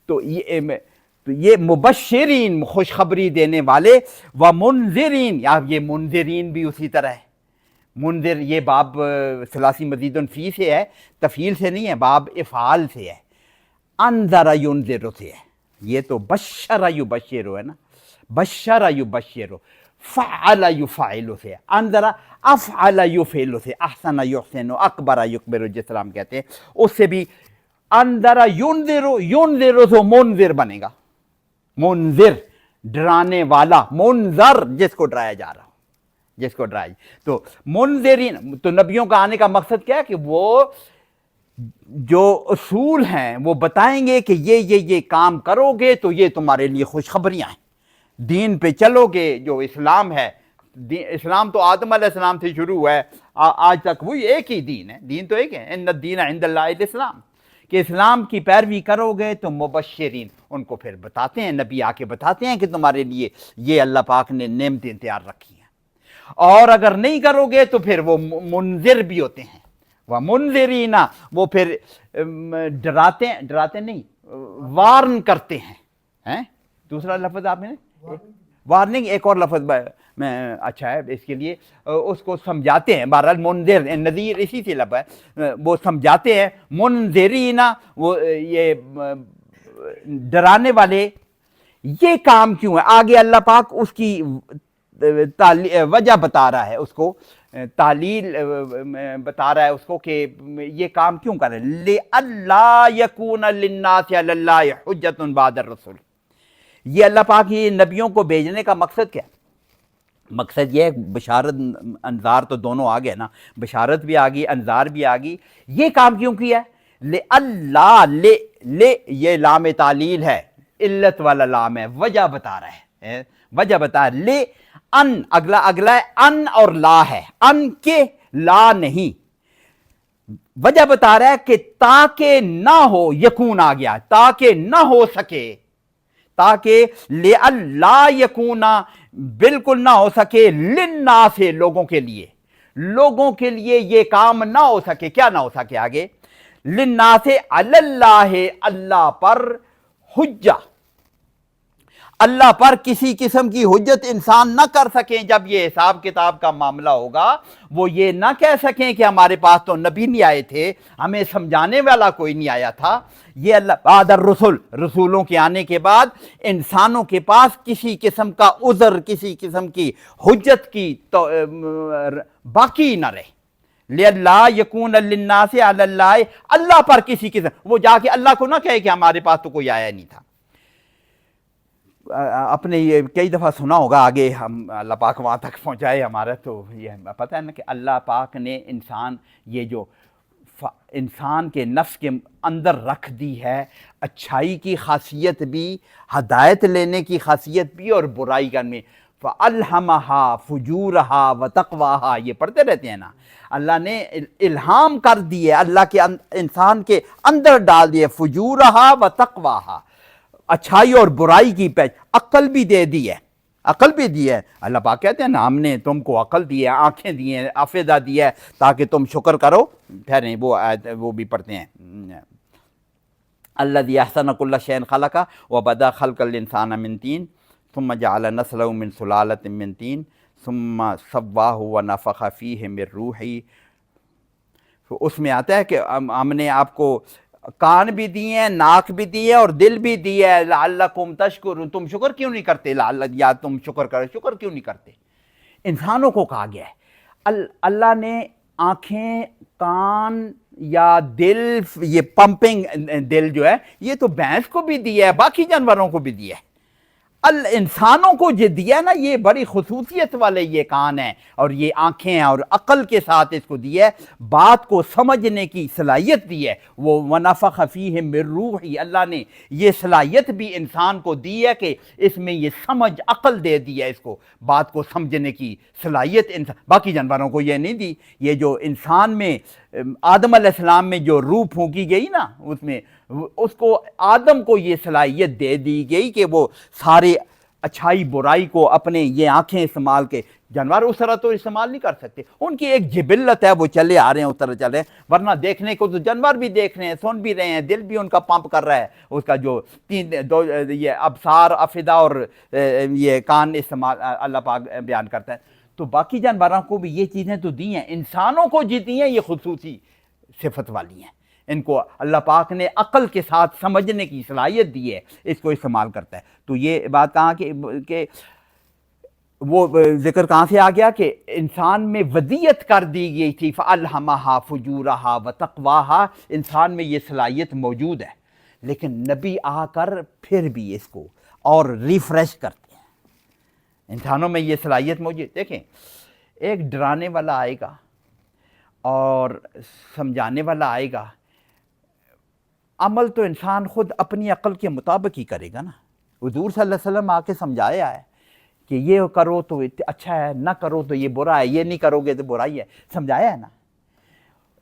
تو یہ مبشرین خوشخبری دینے والے، و منذرین، یا یہ منذرین بھی اسی طرح ہے. منذر یہ باب ثلاثی مزید فی سے ہے، تفعیل سے نہیں ہے، باب افعال سے ہے. انذر ینذر سے ہے. یہ تو بشر یبشر ہے نا، بشر یبشر. فعل یفعل سے، انذر افعل یفعل سے، احسن یحسن، اکبر یکبر جس طرح ہم کہتے ہیں اس سے بھی. انذر ینذر، ینذر تو منذر بنے گا، منذر ڈرانے والا، منذر جس کو ڈرایا جا رہا ہو، جس کو ڈرایا. تو منذرین، تو نبیوں کا آنے کا مقصد کیا ہے کہ وہ جو اصول ہیں وہ بتائیں گے کہ یہ کام کرو گے تو یہ تمہارے لیے خوشخبریاں ہیں. دین پہ چلو گے جو اسلام ہے، اسلام تو آدم علیہ السلام سے شروع ہوا ہے، آج تک وہی ایک ہی دین ہے. دین تو ایک ہے، ان الدین عند اللہ الاسلام، کہ اسلام کی پیروی کرو گے تو مبشرین، ان کو پھر بتاتے ہیں، نبی آ کے بتاتے ہیں کہ تمہارے لیے یہ اللہ پاک نے نعمتیں تیار رکھی ہیں. اور اگر نہیں کرو گے تو پھر وہ منذر بھی ہوتے ہیں. وہ منذرین، وہ پھر ڈراتے نہیں، وارن کرتے ہیں. دوسرا لفظ آپ نے وارننگ، ایک اور لفظ میں اچھا ہے اس کے لیے، اس کو سمجھاتے ہیں. بہرحال منذر، نذیر اسی سے لفظ ہے، وہ سمجھاتے ہیں. منذرین، وہ یہ ڈرانے والے. یہ کام کیوں ہے؟ آگے اللہ پاک اس کی وجہ بتا رہا ہے، اس کو تعلیل بتا رہا ہے اس کو کہ یہ کام کیوں کر رہے ہیں. لِأَلَّا يَكُونَ لِلنَّاسِ عَلَى اللَّهِ حُجَّةٌ بَعْدَ الرُّسُلِ. یہ اللہ پاک یہ نبیوں کو بھیجنے کا مقصد کیا ہے؟ مقصد یہ ہے، بشارت انذار تو دونوں آ گئے نا، بشارت بھی آ گئی، انذار بھی آ گئی. یہ کام کیوں کیا ہے؟ لِأَلَّا، لے یہ لام تعلیل ہے، علت والا لام ہے، وجہ بتا رہا ہے، وجہ بتا رہا ہے. لے ان، اگلا ہے ان اور لا ہے، ان کے لا نہیں. وجہ بتا رہا ہے کہ تاکہ نہ ہو، یکون آ گیا، تاکہ نہ ہو سکے، تاکہ لِأَلَّا يَكُونَ، بالکل نہ ہو سکے، لِلنَّاسِ، لوگوں کے لیے، لوگوں کے لیے یہ کام نہ ہو سکے. کیا نہ ہو سکے آگے؟ لِلنَّاسِ عَلَى اللَّهِ، اللہ پر حجہ، اللہ پر کسی قسم کی حجت انسان نہ کر سکیں. جب یہ حساب کتاب کا معاملہ ہوگا وہ یہ نہ کہہ سکیں کہ ہمارے پاس تو نبی نہیں آئے تھے، ہمیں سمجھانے والا کوئی نہیں آیا تھا. یہ اللہ بعد الرسل، رسولوں کے آنے کے بعد انسانوں کے پاس کسی قسم کا عذر، کسی قسم کی حجت کی تو باقی نہ رہے. لِأَلَّا يَكُونَ لِلنَّاسِ عَلَى اللَّهِ، اللہ پر کسی قسم، وہ جا کے اللہ کو نہ کہے کہ ہمارے پاس تو کوئی آیا نہیں تھا. اپنے یہ کئی دفعہ سنا ہوگا، آگے ہم اللہ پاک وہاں تک پہنچائے ہمارا، تو یہ پتہ ہے نا کہ اللہ پاک نے انسان، یہ جو انسان کے نفس کے اندر رکھ دی ہے اچھائی کی خاصیت بھی، ہدایت لینے کی خاصیت بھی، اور برائی کرنے. فَأَلْهَمَهَا فُجُورَهَا وَتَقْوَاهَا، یہ پڑھتے رہتے ہیں نا. اللہ نے الہام کر دیے، اللہ کے انسان کے اندر ڈال دیے، فجورها وتقواها، اچھائی اور برائی کی پہچان. عقل بھی دے دی ہے، عقل بھی دی ہے. اللہ پاک کہتے ہیں نا ہم نے تم کو عقل دی ہے، آنکھیں دی ہیں، حافظہ دی ہے تاکہ تم شکر کرو. ٹھہریں وہ بھی پڑھتے ہیں. الذی احسن کل شیء خلق وبدا خلق الانسان من طین ثم جعل نسلہ من سلالۃ من طین ثم سواہ ونفخ فیہ من روحہ. اس میں آتا ہے کہ ہم نے آپ کو کان بھی دیے ہیں، ناک بھی دی ہے اور دل بھی دی ہے. لعلکم تشکرون، تم شکر کیوں نہیں کرتے؟ یا تم شکر کرو، شکر کیوں نہیں کرتے؟ انسانوں کو کہا گیا ہے. اللہ نے آنکھیں، کان یا دل، یہ پمپنگ دل جو ہے یہ تو بھینس کو بھی دی ہے، باقی جانوروں کو بھی دی ہے. انسانوں کو جو دیا نا یہ بڑی خصوصیت والے یہ کان ہیں اور یہ آنکھیں ہیں اور عقل کے ساتھ اس کو دیا ہے، بات کو سمجھنے کی صلاحیت دی ہے۔ وہ وَنَفَخَ فِيهِ مِن رُوحِهِ، اللہ نے یہ صلاحیت بھی انسان کو دی ہے کہ اس میں یہ سمجھ عقل دے دی ہے، اس کو بات کو سمجھنے کی صلاحیت باقی جانوروں کو یہ نہیں دی۔ یہ جو انسان میں آدم علیہ السلام میں جو روح پھونکی گئی نا، اس میں اس کو آدم کو یہ صلاحیت دے دی گئی کہ وہ سارے اچھائی برائی کو اپنے یہ آنکھیں استعمال کے، جانور اس طرح تو استعمال نہیں کر سکتے، ان کی ایک جبلت ہے، وہ چلے آ رہے ہیں اس طرح چل رہے ہیں، ورنہ دیکھنے کو تو جانور بھی دیکھ رہے ہیں، سن بھی رہے ہیں، دل بھی ان کا پمپ کر رہا ہے، اس کا جو یہ ابصار، افئدہ اور یہ کان استعمال اللہ پاک بیان کرتا ہے۔ تو باقی جانوروں کو بھی یہ چیزیں تو دی ہیں، انسانوں کو جیتی ہیں یہ خصوصی صفت والی ہیں، ان کو اللہ پاک نے عقل کے ساتھ سمجھنے کی صلاحیت دی ہے، اس کو استعمال کرتا ہے۔ تو یہ بات کہاں کہ وہ ذکر کہاں سے آ گیا کہ انسان میں ودیت کر دی گئی تھی، فَأَلْهَمَهَا فُجُورَهَا وَتَقْوَاهَا، انسان میں یہ صلاحیت موجود ہے، لیکن نبی آ کر پھر بھی اس کو اور ریفریش کرتے ہیں۔ انسانوں میں یہ صلاحیت موجود، دیکھیں ایک ڈرانے والا آئے گا اور سمجھانے والا آئے گا، عمل تو انسان خود اپنی عقل کے مطابق ہی کرے گا نا۔ حضور صلی اللہ علیہ وسلم آ کے سمجھایا ہے کہ یہ کرو تو اچھا ہے، نہ کرو تو یہ برا ہے، یہ نہیں کرو گے تو برائی ہے، سمجھایا ہے نا۔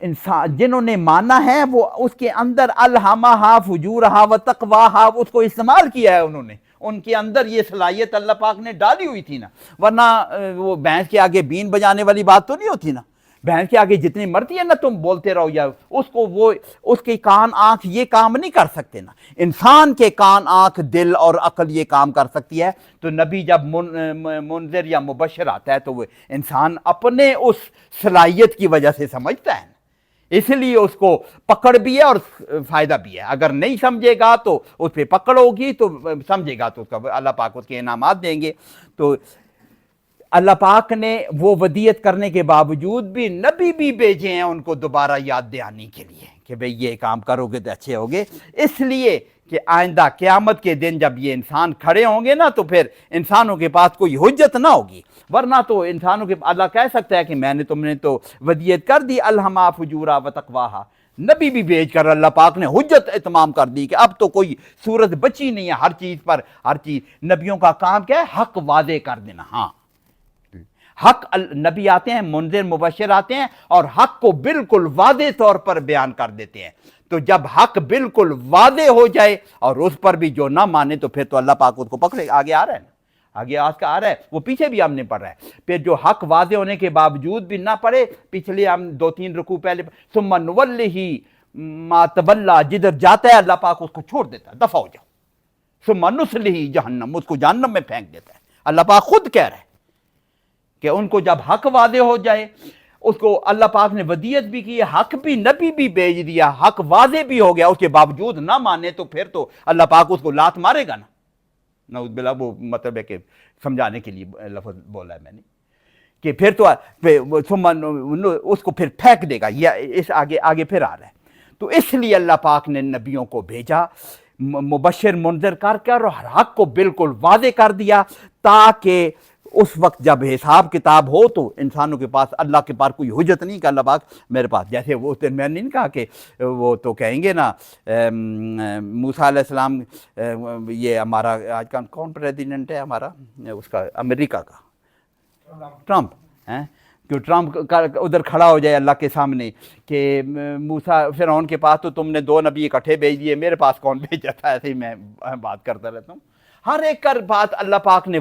انسان جنہوں نے مانا ہے وہ اس کے اندر الہمہا فجورہا وتقواہا اس کو استعمال کیا ہے، انہوں نے ان کے اندر یہ صلاحیت اللہ پاک نے ڈالی ہوئی تھی نا، ورنہ وہ بھینس کے آگے بین بجانے والی بات تو نہیں ہوتی نا، بھینس کے آگے جتنی مرضی ہے نا تم بولتے رہو، یا اس کو وہ اس کے کان آنکھ یہ کام نہیں کر سکتے نا، انسان کے کان آنکھ دل اور عقل یہ کام کر سکتی ہے۔ تو نبی جب منذر یا مبشر آتا ہے تو وہ انسان اپنے اس صلاحیت کی وجہ سے سمجھتا ہے، اس لیے اس کو پکڑ بھی ہے اور فائدہ بھی ہے۔ اگر نہیں سمجھے گا تو اس پہ پکڑ ہوگی، تو سمجھے گا تو اس کا اللہ پاک اس کے انعامات دیں گے۔ تو اللہ پاک نے وہ ودیت کرنے کے باوجود بھی نبی بھی بھیجے ہیں ان کو دوبارہ یاد دہانی کے لیے کہ بھئی یہ کام کرو گے تو اچھے ہوگے، اس لیے کہ آئندہ قیامت کے دن جب یہ انسان کھڑے ہوں گے نا تو پھر انسانوں کے پاس کوئی حجت نہ ہوگی، ورنہ تو انسانوں کے اللہ کہہ سکتا ہے کہ میں نے تم نے تو ودیت کر دی الہما فجورا وتقواہا، نبی بھی بھیج کر اللہ پاک نے حجت اتمام کر دی کہ اب تو کوئی صورت بچی نہیں ہے، ہر چیز پر ہر چیز، نبیوں کا کام کیا ہے؟ حق واضح کر دینا۔ ہاں حق، نبی آتے ہیں، منذر مبشر آتے ہیں اور حق کو بالکل واضح طور پر بیان کر دیتے ہیں۔ تو جب حق بالکل واضح ہو جائے اور اس پر بھی جو نہ مانے تو پھر تو اللہ پاک اس کو پکڑے۔ آگے آ رہا ہے نا، آگے آج کا آ رہا ہے، وہ پیچھے بھی ہم نے پڑھ رہا ہے۔ پھر جو حق واضح ہونے کے باوجود بھی نہ پڑھے، پچھلے ہم 2-3 رکوع پہلے ثم نولہ ما تولی، جدھر جاتا ہے اللہ پاک اس کو چھوڑ دیتا ہے، دفع ہو جاؤ، ثم نصلہ جہنم، اس کو جہنم میں پھینک دیتا ہے۔ اللہ پاک خود کہہ رہا ہے کہ ان کو جب حق واضح ہو جائے، اس کو اللہ پاک نے ودیت بھی کی، حق بھی نبی بھی بھیج دیا، حق واضح بھی ہو گیا، اس کے باوجود نہ مانے تو پھر تو اللہ پاک اس کو لات مارے گا نا۔ نعوذ باللہ، وہ مطلب ہے کہ سمجھانے کے لیے لفظ بولا ہے میں نے کہ پھر تو اس کو پھر پھینک دے گا، یہ اس آگے پھر آ رہا ہے۔ تو اس لیے اللہ پاک نے نبیوں کو بھیجا مبشر منذر کر کر اور حق کو بالکل واضح کر دیا، تاکہ اس وقت جب حساب کتاب ہو تو انسانوں کے پاس اللہ کے پاس کوئی حجت نہیں کہ اللہ پاک میرے پاس، جیسے وہ میں نے نہیں کہا کہ وہ تو کہیں گے نا موسیٰ علیہ السلام، یہ ہمارا آج کا کون پریزیڈنٹ ہے ہمارا اس کا امریکہ کا، ٹرمپ ہیں، کہ ٹرمپ ادھر کھڑا ہو جائے اللہ کے سامنے کہ موسیٰ فرعون کے پاس تو تم نے 2 نبی اکٹھے بھیج دیے، میرے پاس کون بھیجا تھا؟ ایسے ہی میں بات کرتا رہتا ہوں، ہر ایک کر بات اللہ پاک نے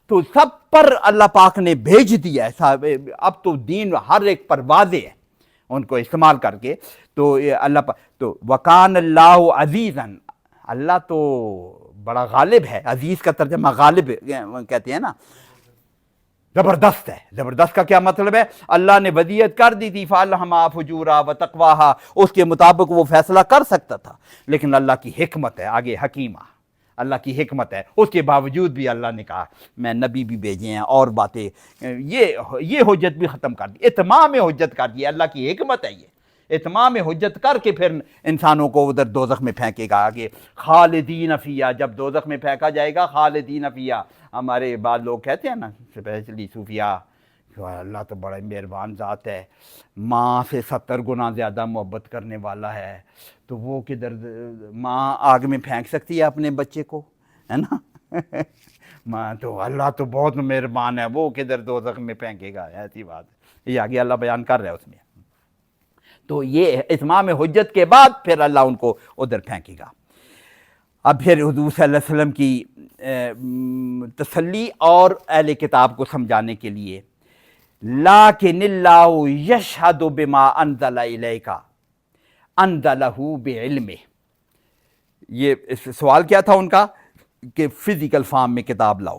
تو سب پر اللہ پاک نے بھیج دیا ہے، اب تو دین ہر ایک پر واضح ہے، ان کو استعمال کر کے۔ تو اللہ پاک تو وکان اللہ عزیزاً، اللہ تو بڑا غالب ہے، عزیز کا ترجمہ غالب کہتے ہیں نا، زبردست ہے۔ زبردست کا کیا مطلب ہے؟ اللہ نے ودیت کر دی تھی فَأَلْهَمَا فُجُورَهَا وَتَقْوَاهَا، اس کے مطابق وہ فیصلہ کر سکتا تھا، لیکن اللہ کی حکمت ہے، آگے حکیمہ، اللہ کی حکمت ہے، اس کے باوجود بھی اللہ نے کہا میں نبی بھی بھیجے ہیں اور باتیں، یہ حجت بھی ختم کر دی، اتمام حجت کر دی، اللہ کی حکمت ہے یہ اتمام حجت کر کے پھر انسانوں کو ادھر دوزخ میں پھینکے گا آگے خالدین فیہا. جب دوزخ میں پھینکا جائے گا خالدین فیہا. ہمارے بعض لوگ کہتے ہیں نا اسپیشلی صوفیاء اللہ تو بڑا مہربان ذات ہے, ماں سے 70 گنا زیادہ محبت کرنے والا ہے, تو وہ کدھر ماں آگ میں پھینک سکتی ہے اپنے بچے کو, ہے نا ماں تو اللہ تو بہت مہربان ہے, وہ کدھر دوزخ میں پھینکے گا, ایسی بات ہے. یہ آگے اللہ بیان کر رہا ہے اس میں. تو یہ اتمام حجت کے بعد پھر اللہ ان کو ادھر پھینکے گا. اب پھر حضور صلی اللہ علیہ وسلم کی تسلی اور اہل کتاب کو سمجھانے کے لیے لیکن اللہ یشہد بما انزل الیک انزلہ بعلمہ. یہ سوال کیا تھا ان کا کہ فزیکل فارم میں کتاب لاؤ,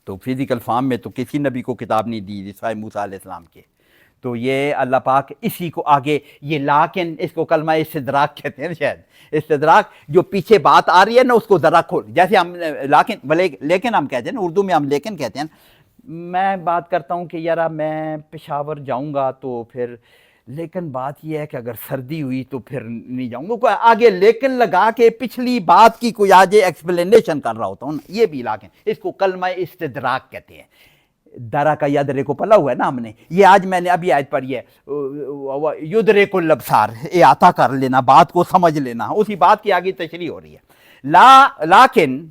تو فزیکل فارم میں تو کسی نبی کو کتاب نہیں دی سوائے موسیٰ علیہ السلام کے. تو یہ اللہ پاک اسی کو آگے یہ لیکن اس کو کلمہ استدراک کہتے ہیں شاید, استدراک جو پیچھے بات آ رہی ہے نا اس کو ذرا کھول, جیسے ہم لیکن ہم کہتے ہیں نا اردو میں ہم لیکن کہتے ہیں. میں بات کرتا ہوں کہ یار میں پشاور جاؤں گا تو پھر, لیکن بات یہ ہے کہ اگر سردی ہوئی تو پھر نہیں جاؤں گا, کوئی آگے لیکن لگا کے پچھلی بات کی کوئی آج ایکسپلینیشن کر رہا ہوتا ہوں نا, یہ بھی لیکن اس کو کلمہ استدراک کہتے ہیں. درا کا یدرے کو پلا ہوا ہے نا ہم نے, یہ آج میں نے ابھی آیت پڑھی ہے یدرک الابصار, احاطہ کر لینا, بات کو سمجھ لینا, اسی بات کی آگے تشریح ہو رہی ہے. لیکن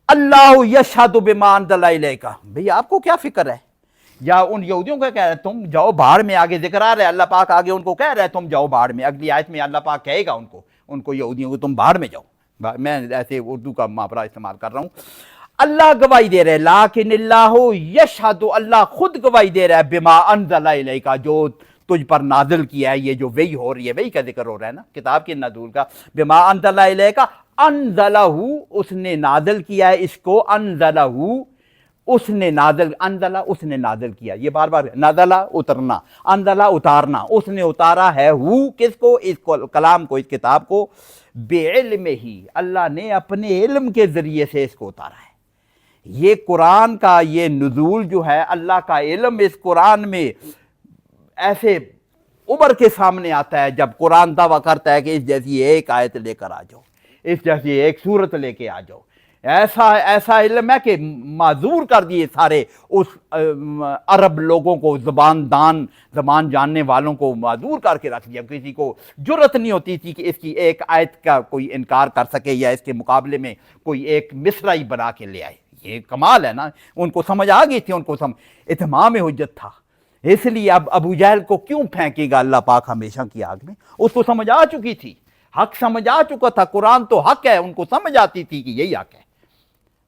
اللہ یشہد بما انزل الیک. بھئی آپ کو کیا فکر ہے, یا ان یہودیوں کو کہہ رہے ہیں تم جاؤ بھاڑ میں, آگے ذکر آ رہا ہے اللہ پاک آگے ان کو کہہ رہا ہے تم جاؤ بھاڑ میں. اگلی آیت میں اللہ پاک کہے گا ان کو یہودیوں کو تم بھاڑ میں جاؤ. میں ایسے اردو کا محاورہ استعمال کر رہا ہوں. اللہ گواہی دے رہے لیکن اللہ یشہد, اللہ خود گواہی دے رہا ہے بما انزل الیک, جو تجھ پر نازل کیا ہے. یہ جو وحی ہو رہی ہے وحی کا ذکر ہو رہا ہے نا, کتاب کے نزول کا. بما انزل الیک انزلہ, اس نے نازل کیا ہے اس کو, انزلہ اس نے نازل, انزلہ اس نے نازل کیا. یہ بار بار نازلہ اترنا, انزلہ اتارنا, اس نے اتارا ہے کس کو, اس کو کلام کو, اس کتاب کو, بعلم ہی, اللہ نے اپنے علم کے ذریعے سے اس کو اتارا ہے. یہ قرآن کا یہ نزول جو ہے, اللہ کا علم اس قرآن میں ایسے ابھر کے سامنے آتا ہے جب قرآن دعویٰ کرتا ہے کہ اس جیسی ایک آیت لے کر آ جاؤ, اس جیسی ایک صورت لے کے آ جاؤ. ایسا علم ہے کہ معذور کر دیے سارے اس عرب لوگوں کو, زبان جاننے والوں کو معذور کر کے رکھ دیا. کسی کو جرت نہیں ہوتی تھی کہ اس کی ایک آیت کا کوئی انکار کر سکے یا اس کے مقابلے میں کوئی ایک مصرع ہی بنا کے لے آئے. یہ کمال ہے نا, ان کو سمجھ آ گئی تھی, ان کو اتمام حجت تھا. اس لیے اب ابو جہل کو کیوں پھینکے گا اللہ پاک ہمیشہ کی آگ میں, اس کو سمجھ آ چکی تھی, حق سمجھ آ چکا تھا, قرآن تو حق ہے, ان کو سمجھ آتی تھی کہ یہی حق ہے.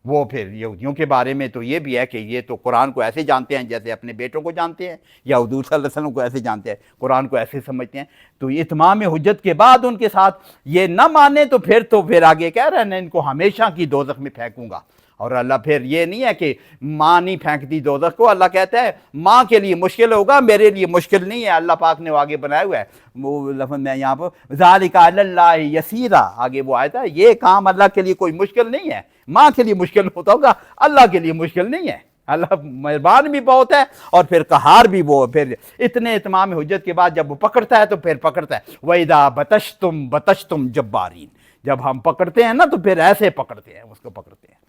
وہ پھر یہودیوں کے بارے میں تو یہ بھی ہے کہ یہ تو قرآن کو ایسے جانتے ہیں جیسے اپنے بیٹوں کو جانتے ہیں, یا حضور صلی اللہ علیہ وسلم کو ایسے جانتے ہیں, قرآن کو ایسے سمجھتے ہیں. تو اتمام حجت کے بعد ان کے ساتھ یہ نہ مانے تو پھر آگے کہہ رہے ہیں نا ان کو ہمیشہ کی دوزخ میں پھینکوں گا. اور اللہ پھر یہ نہیں ہے کہ ماں نہیں پھینکتی دوزخ کو, اللہ کہتا ہے ماں کے لیے مشکل ہوگا, میرے لیے مشکل نہیں ہے. اللہ پاک نے وہ آگے بنایا ہوا ہے, وہ لفظ میں یہاں پر ذالک علی اللہ یسیرا, آگے وہ آیا تھا, یہ کام اللہ کے لیے کوئی مشکل نہیں ہے. ماں کے لیے مشکل ہوتا ہوگا, اللہ کے لیے مشکل نہیں ہے. اللہ مہربان بھی بہت ہے اور پھر قہار بھی وہ. پھر اتنے اتمام حجت کے بعد جب وہ پکڑتا ہے تو پھر پکڑتا ہے. وَإِذَا بَطَشْتُمْ جَبَّارِينَ, جب ہم پکڑتے ہیں نا تو پھر ایسے پکڑتے ہیں, اس کو پکڑتے ہیں.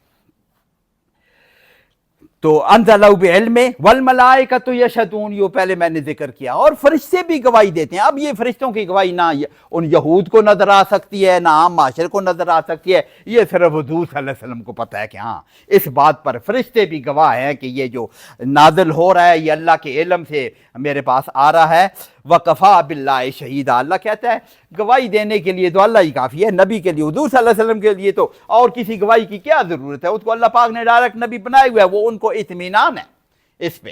تو انزلہ بعلم والملائکۃ یشہدون, یہ پہلے میں نے ذکر کیا, اور فرشتے بھی گواہی دیتے ہیں. اب یہ فرشتوں کی گواہی نہ ان یہود کو نظر آ سکتی ہے, نہ عام معاشرے کو نظر آ سکتی ہے, یہ صرف حضور صلی اللہ علیہ وسلم کو پتہ ہے کہ ہاں اس بات پر فرشتے بھی گواہ ہیں کہ یہ جو نازل ہو رہا ہے یہ اللہ کے علم سے میرے پاس آ رہا ہے. وَقَفَا بِاللَّهِ شَهِيدًا, اللہ کہتا ہے گواہی دینے کے لیے تو اللہ ہی کافی ہے. نبی کے لیے, حضور صلی اللہ علیہ وسلم کے لیے تو اور کسی گواہی کی کیا ضرورت ہے, اس کو اللہ پاک نے ڈائریکٹ نبی بنائے ہوئے ہے. وہ ان کو اطمینان ہے اس پہ,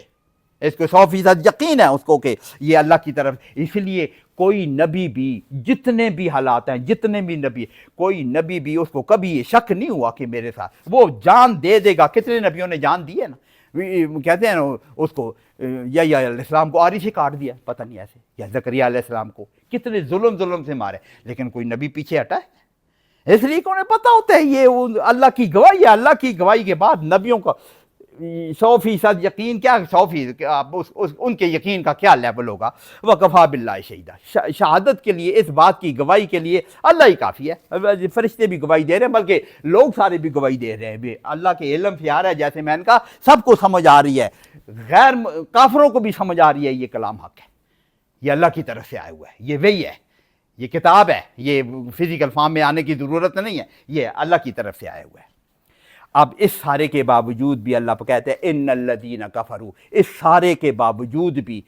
اس کو 100% یقین ہے اس کو کہ یہ اللہ کی طرف. اس لیے کوئی نبی بھی, جتنے بھی حالات ہیں, جتنے بھی نبی, کوئی نبی بھی اس کو کبھی یہ شک نہیں ہوا کہ میرے ساتھ وہ جان دے دے گا. کتنے نبیوں نے جان دی ہے نا, کہتے ہیں نا اس کو یا علیہ السلام کو آری سے کاٹ دیا, پتہ نہیں ایسے, یا زکریا علیہ السلام کو کتنے ظلم سے مارے, لیکن کوئی نبی پیچھے ہٹا ہے. اس لیے کہ انہیں پتہ ہوتا ہے یہ اللہ کی گواہی ہے. اللہ کی گواہی کے بعد نبیوں کا 100% یقین کیا 100% آپ ان کے یقین کا کیا لیول ہوگا. وکفا باللہ شہیدا، شہادت کے لیے، اس بات کی گواہی کے لیے اللہ ہی کافی ہے. فرشتے بھی گواہی دے رہے ہیں، بلکہ لوگ سارے بھی گواہی دے رہے ہیں. اللہ کے علم سے آ رہا ہے، جیسے میں نے کہا سب کو سمجھ آ رہی ہے، غیر کافروں کو بھی سمجھ آ رہی ہے یہ کلام حق ہے، یہ اللہ کی طرف سے آیا ہوا ہے، یہ وہی ہے، یہ کتاب ہے، یہ فزیکل فارم میں آنے کی ضرورت نہیں ہے، یہ اللہ کی طرف سے آیا ہوا ہے. اب اس سارے کے باوجود بھی اللہ پہ کہتے ہیں ان الذین کفروا، اس سارے کے باوجود بھی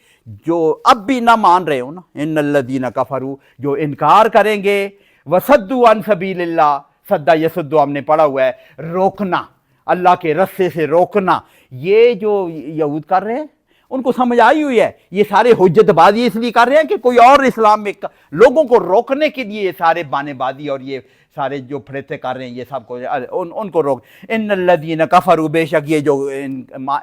جو اب بھی نہ مان رہے ہو نا، ان الذین کفروا، جو انکار کریں گے، وصدوا عن سبیل اللہ، صدا یصد ہم نے پڑھا ہوا ہے، روکنا، اللہ کے رستے سے روکنا. یہ جو یہود کر رہے ہیں ان کو سمجھ آئی ہوئی ہے، یہ سارے حجت بازی اس لیے کر رہے ہیں کہ کوئی اور اسلام میں لوگوں کو روکنے کے لیے یہ سارے بانے بازی اور یہ سارے جو پھرتے کر رہے ہیں، یہ سب کو ان کو روک. ان الذین کفروا، بے شک یہ جو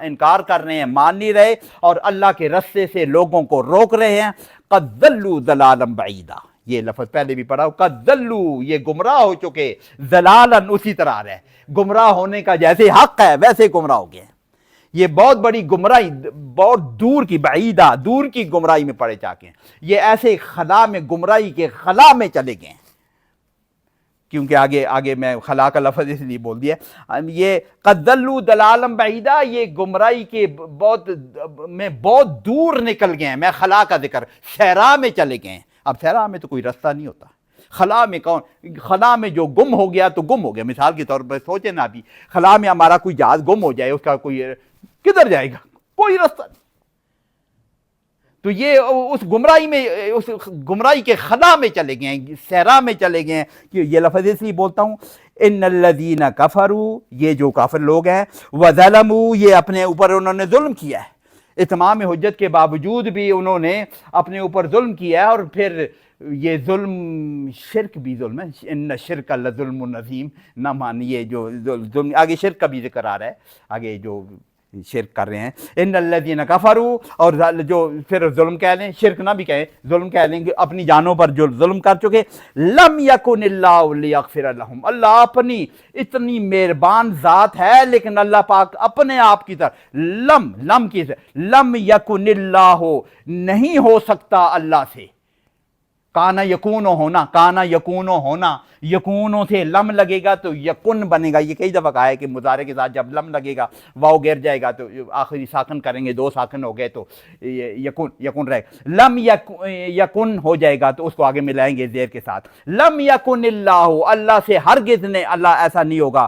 انکار کر رہے ہیں، مان نہیں رہے اور اللہ کے رستے سے لوگوں کو روک رہے ہیں، قد ضلوا ضلالا بعیدا، یہ لفظ پہلے بھی پڑھا، قد ضلوا، یہ گمراہ ہو چکے، ضلالا اسی طرح آ رہا ہے، گمراہ ہونے کا جیسے حق ہے ویسے گمراہ ہو گئے. یہ بہت بڑی گمراہی، بہت دور کی، بعیدہ، دور کی گمراہی میں پڑے جا کے ہیں. یہ ایسے خلا میں، گمراہی کے خلا میں چلے گئے ہیں. کیونکہ آگے میں خلا کا لفظ اس لیے بول دیا، یہ قد ضلوا ضلالا بعیدا، یہ گمراہی کے بہت دور نکل گئے ہیں. میں خلا کا ذکر، صحرا میں چلے گئے ہیں. اب صحرا میں تو کوئی رستہ نہیں ہوتا، خلا میں خلا میں جو گم ہو گیا تو گم ہو گیا. مثال کے طور پر سوچیں نا، ابھی خلا میں ہمارا کوئی جہاز گم ہو جائے، اس کا کوئی کدھر جائے گا؟ کوئی رستہ نہیں. تو یہ اس گمراہی میں، اس گمراہی کے خلا میں چلے گئے ہیں، صحرا میں چلے گئے ہیں. کہ یہ لفظ اس لیے بولتا ہوں، ان الذین کفروا، یہ جو کافر لوگ ہیں، وظلموا، یہ اپنے اوپر انہوں نے ظلم کیا ہے. اتمام حجت کے باوجود بھی انہوں نے اپنے اوپر ظلم کیا ہے. اور پھر یہ ظلم، شرک بھی ظلم ہے، ان الشرک لظلم عظیم، نہ مانیے جو ظلم. آگے شرک کا بھی ذکر آ رہا ہے، آگے جو شرک کر رہے ہیں. ان الذین کفروا، اور جو پھر ظلم کہہ لیں، شرک نہ بھی کہیں، ظلم کہہ لیں کہ اپنی جانوں پر جو ظلم کر چکے. لم یکن اللہ لیغفر لہم، اللہ اپنی اتنی مہربان ذات ہے، لیکن اللہ پاک اپنے آپ کی طرف لم کی سے، لم یکن اللہ، نہیں ہو سکتا اللہ سے. کانا یکونو ہونا، کانا یکونو ہونا، یکونوں سے لم لگے گا تو یکن بنے گا. یہ کئی دفعہ کہا ہے کہ مضارع کے ساتھ جب لم لگے گا، واو گر جائے گا تو آخری ساکن کریں گے، 2 ساکن ہو گئے تو یکن رہے گا. لم یکن ہو جائے گا تو اس کو آگے ملائیں گے زیر کے ساتھ. لم یکن اللہ، اللہ سے ہرگز نے، اللہ ایسا نہیں ہوگا.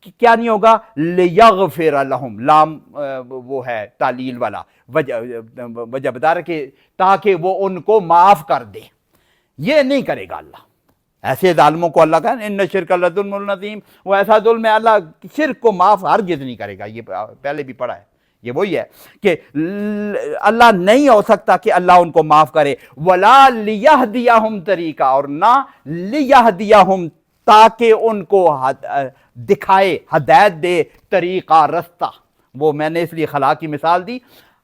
کیا نہیں ہوگا؟ لیغفر لہم، لام وہ ہے تعلیل والا، وجہ بتا رہا کہ تاکہ وہ ان کو معاف کر دے. یہ نہیں کرے گا اللہ. ایسے ظالموں کو اللہ کہا ان شرک لظلم عظیم، وہ ایسا ظلم ہے، اللہ شرک کو معاف ہرگز نہیں کرے گا. یہ پہلے بھی پڑھا ہے. یہ وہی ہے کہ اللہ نہیں ہو سکتا کہ اللہ ان کو معاف کرے. ولا لیہدیہم طریقہ، اور نہ لیہدیہم، تاکہ ان کو دکھائے، ہدایت دے، طریقہ، رستہ. وہ میں نے اس لیے خلا کی مثال دی.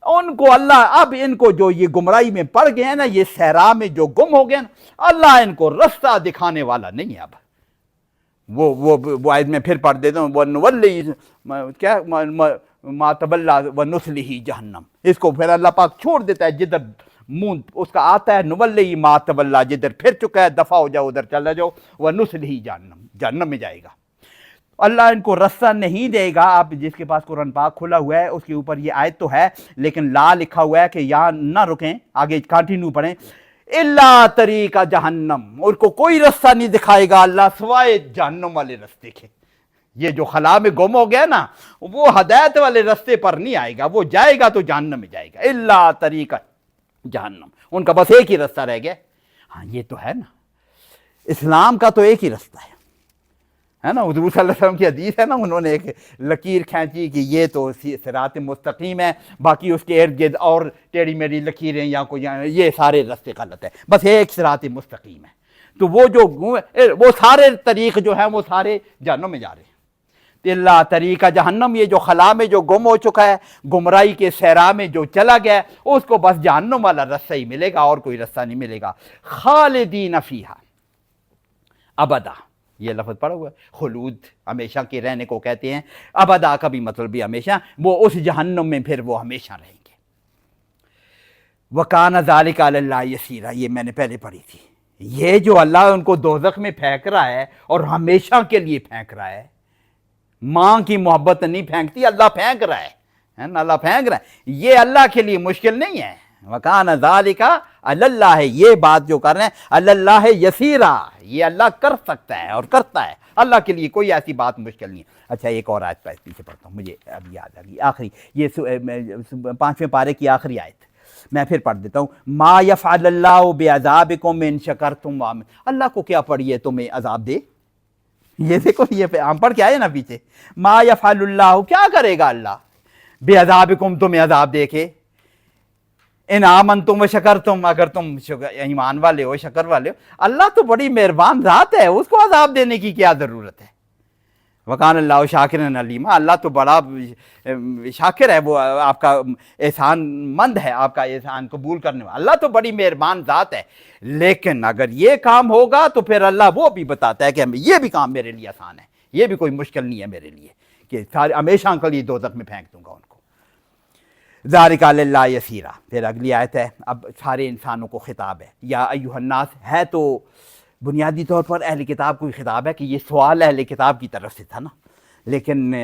ان کو اللہ، اب ان کو جو یہ گمراہی میں پڑ گئے ہیں نا، یہ صحرا میں جو گم ہو گئے نا، اللہ ان کو رستہ دکھانے والا نہیں ہے. اب وہ آیت میں پھر پڑھ دیتا ہوں، وَنُوَلِّهِ کیا مَا تَوَلَّىٰ وَنُصْلِهِ جہنم. اس کو پھر اللہ پاک چھوڑ دیتا ہے، جدھر منہ اس کا آتا ہے نُوَلِّهِ مَا تَوَلَّىٰ، جدھر پھر چکا ہے دفع ہو جاؤ، ادھر چلا جاؤ. وَنُصْلِهِ جہنم، جہنم میں جائے گا. اللہ ان کو رستہ نہیں دے گا. آپ جس کے پاس قرآن پاک کھلا ہوا ہے اس کے اوپر یہ آیت تو ہے، لیکن لا لکھا ہوا ہے کہ یہاں نہ رکیں، آگے کنٹینیو پڑھیں. الا طریقہ جہنم، ان کو کوئی رستہ نہیں دکھائے گا اللہ سوائے جہنم والے رستے کے. یہ جو خلا میں گم ہو گیا نا، وہ ہدایت والے رستے پر نہیں آئے گا، وہ جائے گا تو جہنم میں جائے گا. الا طریقہ جہنم، ان کا بس ایک ہی رستہ رہ گیا. ہاں یہ تو ہے نا، اسلام کا تو ایک ہی رستہ ہے نا. حضور صلی اللہ علیہ وسلم کی حدیث ہے نا، انہوں نے ایک لکیر کھینچی کہ یہ تو صراط مستقیم ہے، باقی اس کے ارد گرد اور ٹیڑھی میڑھی لکیریں یا کوئی، یہ سارے رستے غلط ہیں، بس ایک صراط مستقیم ہے. تو وہ سارے طریق جو ہیں وہ سارے جہنم میں جا رہے ہیں. اللہ طریقہ جہنم، یہ جو خلا میں جو گم ہو چکا ہے، گمراہی کے صحرا میں جو چلا گیا، اس کو بس جہنم والا رستہ ہی ملے گا، اور کوئی رستہ نہیں ملے گا. خالدین فیہا ابدا، یہ لفظ پڑھا ہوا ہے، خلود ہمیشہ کے رہنے کو کہتے ہیں، ابدا کا بھی مطلب بھی ہمیشہ، وہ اس جہنم میں پھر وہ ہمیشہ رہیں گے۔ وَكَانَ ذَلِكَ عَلَى اللَّهِ يَسِيرًا، یہ میں نے پہلے پڑھی تھی، یہ جو اللہ ان کو دوزخ میں پھینک رہا ہے اور ہمیشہ کے لیے پھینک رہا ہے، ماں کی محبت نہیں پھینکتی، اللہ پھینک رہا ہے نا، اللہ پھینک رہا ہے، یہ اللہ کے لیے مشکل نہیں ہے۔ وَكَانَ ذَلِكَ عَلَى اللَّهِ، یہ بات جو کر رہے ہیں عَلَى اللَّهِ يَسِيرًا، یہ اللہ کر سکتا ہے اور کرتا ہے، اللہ کے لیے کوئی ایسی بات مشکل نہیں ہے۔ اچھا ایک اور آیت پیچھے پڑھتا ہوں، مجھے اب یاد آ گئی، آخری یہ 5ویں پارے کی آخری آیت میں پھر پڑھ دیتا ہوں۔ ما یفعل اللہ بعذابکم ان شکرتم وآمنتم، اللہ کو کیا پڑی ہے تمہیں عذاب دے؟ یہ دیکھو، یہ ہم پڑھ کے آئے نا پیچھے، ما یفعل اللہ، کیا کرے گا اللہ بعذابکم، تمہیں عذاب دے کے، ان آمنتم و شکرتم، اگر تم ایمان والے ہو، شکر والے ہو، اللہ تو بڑی مہربان ذات ہے، اس کو عذاب دینے کی کیا ضرورت ہے؟ وَقَانَ اللَّهُ شَاكِرًا عَلِيمًا، اللہ تو بڑا شاکر ہے، وہ آپ کا احسان مند ہے، آپ کا احسان قبول کرنے والا، اللہ تو بڑی مہربان ذات ہے۔ لیکن اگر یہ کام ہوگا تو پھر اللہ وہ بھی بتاتا ہے کہ یہ بھی کام میرے لیے آسان ہے، یہ بھی کوئی مشکل نہیں ہے میرے لیے کہ ہمیشہ کے لیے دوزخ میں پھینک دوں گا ان کو۔ ذَلِكَ عَلَى اللَّهِ يَسِيرًا، پھر اگلی آیت ہے، اب سارے انسانوں کو خطاب ہے، یا ایھا الناس، ہے تو بنیادی طور پر اہل کتاب کو خطاب ہے کہ یہ سوال اہل کتاب کی طرف سے تھا نا، لیکن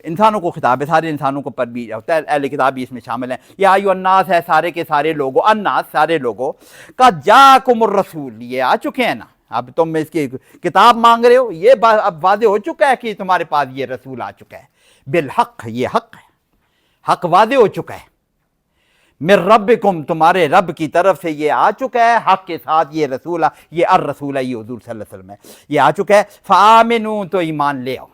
انسانوں کو خطاب ہے، سارے انسانوں کو پر بھی ہوتا ہے، اہل کتاب بھی اس میں شامل ہیں۔ یا ایھا الناس ہے سارے کے سارے لوگوں، الناس سارے لوگوں، قد جاءکم الرسول، یہ آ چکے ہیں نا، اب تم اس کی کتاب مانگ رہے ہو، یہ اب واضح ہو چکا ہے کہ تمہارے پاس یہ رسول آ چکا ہے، بالحق، یہ حق ہے، حق واضح ہو چکا ہے، من ربکم، تمہارے رب کی طرف سے یہ آ چکا ہے، حق کے ساتھ یہ رسول، یہ الرسول ہے، یہ حضور صلی اللہ علیہ وسلم ہے، یہ آ چکا ہے، فآمنوا، تو ایمان لے آؤ،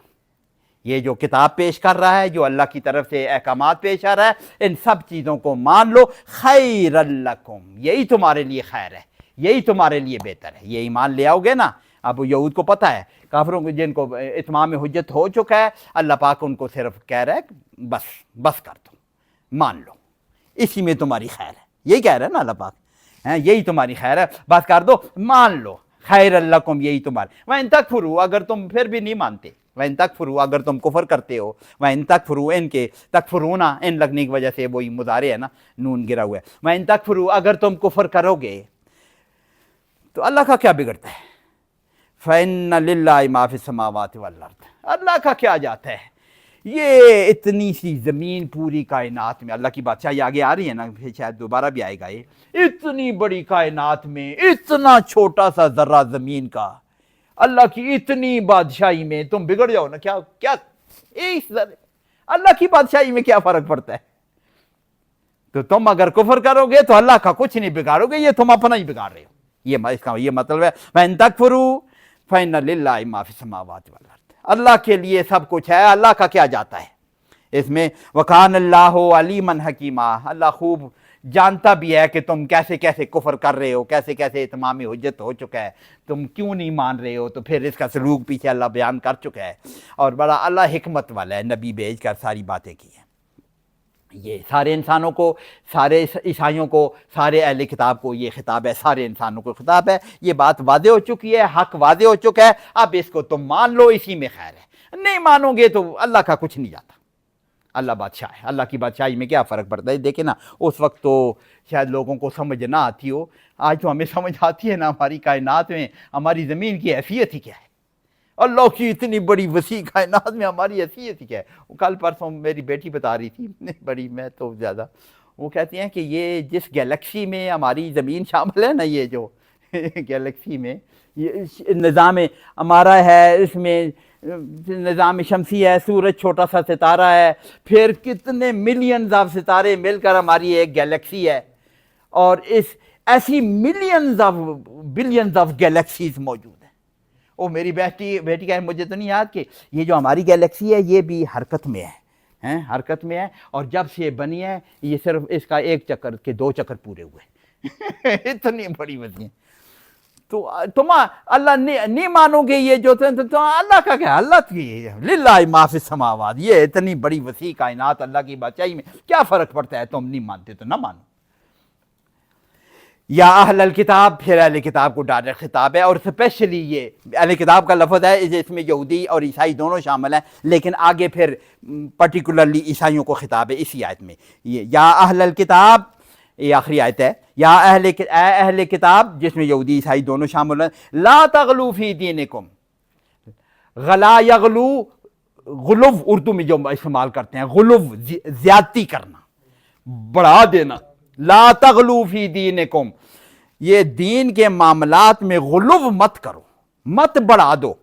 یہ جو کتاب پیش کر رہا ہے، جو اللہ کی طرف سے احکامات پیش کر رہا ہے، ان سب چیزوں کو مان لو، خیر لکم، یہی تمہارے لیے خیر ہے، یہی تمہارے لیے بہتر ہے، یہ ایمان لے آؤ گے نا۔ اب یہود کو پتہ ہے، کافروں کو جن کو اتمام حجت ہو چکا ہے، اللہ پاک ان کو صرف کہہ رہا ہے بس کر دو، مان لو، اسی میں تمہاری خیر ہے، یہی کہہ رہا ہے نا اللہ پاک، یہی تمہاری خیر ہے، بس کر دو، مان لو، خیر لکم، یہی تمہارے، وَإِن تَكْفُرُوا، اگر تم پھر بھی نہیں مانتے، وَإِن تَكْفُرُوا، اگر تم کفر کرتے ہو، وَإِن تَكْفُرُوا، ان کے تکفرونا، ان لگنے کی وجہ سے وہی مضارع ہے نا، نون گرا ہوا ہے، وَإِن تَكْفُرُوا، اگر تم کفر کرو گے تو اللہ کا کیا بگڑتا ہے؟ فَإِنَّ لِلَّهِ مَا فِي السَّمَاوَاتِ وَالْأَرْضِ، اللہ کا کیا جاتا ہے، یہ اتنی سی زمین پوری کائنات میں، اللہ کی بادشاہی آگے آ رہی ہے نا، پھر شاید دوبارہ بھی آئے گا، یہ اتنی بڑی کائنات میں اتنا چھوٹا سا ذرہ زمین کا، اللہ کی اتنی بادشاہی میں تم بگڑ جاؤ نا، کیا اس ذرے اللہ کی بادشاہی میں کیا فرق پڑتا ہے؟ تو تم اگر کفر کرو گے تو اللہ کا کچھ نہیں بگاڑو گے، یہ تم اپنا ہی بگاڑ رہے ہو، اس کا یہ مطلب ہے وَإِن تَكْفُرُوا فَإِنَّ لِلَّهِ مَا فِي السَّمَاوَاتِ وَالْأَرْضِ، اللہ کے لیے سب کچھ ہے، اللہ کا کیا جاتا ہے اس میں۔ وَكَانَ اللَّهُ عَلِيمًا حَكِيمًا، اللہ خوب جانتا بھی ہے کہ تم کیسے کیسے کفر کر رہے ہو، کیسے کیسے اتمام حجت ہو چکا ہے، تم کیوں نہیں مان رہے ہو، تو پھر اس کا سلوک پیچھے اللہ بیان کر چکا ہے، اور بڑا اللہ حکمت والا ہے، نبی بھیج کر ساری باتیں کی ہیں۔ یہ سارے انسانوں کو، سارے عیسائیوں کو، سارے اہل کتاب کو یہ خطاب ہے، سارے انسانوں کو خطاب ہے، یہ بات واضح ہو چکی ہے، حق واضح ہو چکا ہے، اب اس کو تم مان لو، اسی میں خیر ہے، نہیں مانو گے تو اللہ کا کچھ نہیں جاتا، اللہ بادشاہ ہے، اللہ کی بادشاہی میں کیا فرق پڑتا ہے؟ دیکھیں نا، اس وقت تو شاید لوگوں کو سمجھ نہ آتی ہو، آج تو ہمیں سمجھ آتی ہے نا، ہماری کائنات میں ہماری زمین کی حیثیت ہی کیا ہے، اللہ کی اتنی بڑی وسیع کائنات میں ہماری حیثیت ہی کیا ہے۔ کل پرسوں میری بیٹی بتا رہی تھی، بڑی، میں تو زیادہ، وہ کہتی ہیں کہ یہ جس گیلیکسی میں ہماری زمین شامل ہے نا، یہ جو گیلیکسی میں یہ نظام ہمارا ہے، اس میں نظام شمسی ہے، سورج چھوٹا سا ستارہ ہے، پھر کتنے ملینز آف ستارے مل کر ہماری ایک گیلیکسی ہے، اور اس ایسی millions of billions of galaxies موجود ہیں۔ وہ میری بیٹی کہے مجھے تو نہیں یاد کہ یہ جو ہماری گیلیکسی ہے یہ بھی حرکت میں ہے، حرکت میں ہے، اور جب سے یہ بنی ہے یہ صرف اس کا ایک چکر کے 2 چکر پورے ہوئے، اتنی بڑی وسیع۔ تو تم اللہ نہیں مانو گے، یہ جو تو اللہ کا کیا، اللہ کی للہ ما فی السماوات، یہ اتنی بڑی وسیع کائنات اللہ کی بادشاہی میں کیا فرق پڑتا ہے؟ تم نہیں مانتے تو نہ مانو۔ یا اہل الکتاب، پھر اہل کتاب کو ڈائریکٹ خطاب ہے، اور اسپیشلی یہ اہل کتاب کا لفظ ہے اس میں یہودی اور عیسائی دونوں شامل ہیں، لیکن آگے پھر پرٹیکولرلی عیسائیوں کو خطاب ہے اسی آیت میں. یہ یا اہل الکتاب، یہ آخری آیت ہے، یا اہل کتاب جس میں یہودی عیسائی دونوں شامل ہیں، لا تغلو فی دینکم، غلا یغلو، غلو اردو میں جو استعمال کرتے ہیں، غلو زیادتی کرنا، بڑھا دینا. لا تغلو فی دینکم، یہ دین کے معاملات میں غلو مت کرو، مت بڑھا دو.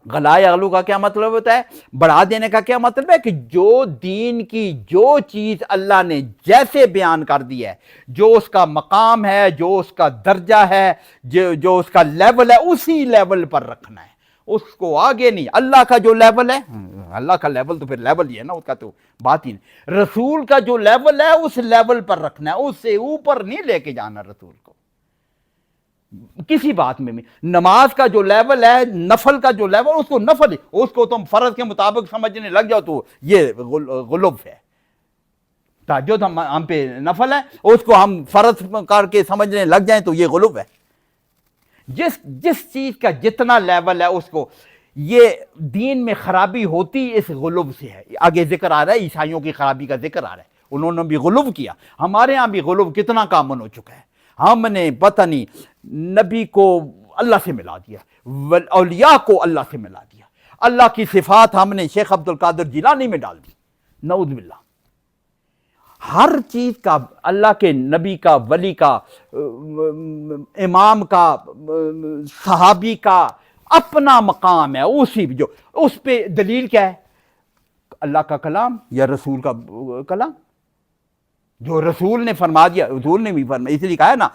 غلا یغلو کا کیا مطلب ہوتا ہے؟ بڑھا دینے کا کیا مطلب ہے کہ جو دین کی جو چیز اللہ نے جیسے بیان کر دی ہے، جو اس کا مقام ہے، جو اس کا درجہ ہے، جو اس کا لیول ہے، اسی لیول پر رکھنا ہے، اس کو آگے نہیں. اللہ کا جو لیول ہے، اللہ کا لیول تو پھر لیول ہی ہے نا، اس کا تو بات ہی نہیں. رسول کا جو لیول ہے اس لیول پر رکھنا ہے، اس سے اوپر نہیں لے کے جانا رسول کو کسی بات میں بھی. نماز کا جو لیول ہے، نفل کا جو لیول، اس کو نفل، اس کو تم فرض کے مطابق سمجھنے لگ جاؤ تو یہ غلوف ہے. تہجد ہم پہ نفل ہے، اس کو ہم فرض کر کے سمجھنے لگ جائیں تو یہ غلوف ہے. جس چیز کا جتنا لیول ہے اس کو، یہ دین میں خرابی ہوتی اس غلوف سے ہے. آگے ذکر آ رہا ہے عیسائیوں کی خرابی کا ذکر آ رہا ہے، انہوں نے بھی غلوف کیا. ہمارے ہاں بھی غلوف کتنا کامن ہو چکا ہے. ہم نے پتہ نہیں نبی کو اللہ سے ملا دیا، اولیاء کو اللہ سے ملا دیا، اللہ کی صفات ہم نے شیخ عبد القادر جیلانی میں ڈال دی، نعوذ باللہ. ہر چیز کا اللہ کے نبی کا، ولی کا، امام کا، صحابی کا اپنا مقام ہے. اسی جو اس پہ دلیل کیا ہے؟ اللہ کا کلام یا رسول کا کلام، جو رسول نے فرما دیا. رسول نے بھی فرمایا، اس لیے کہا ہے نا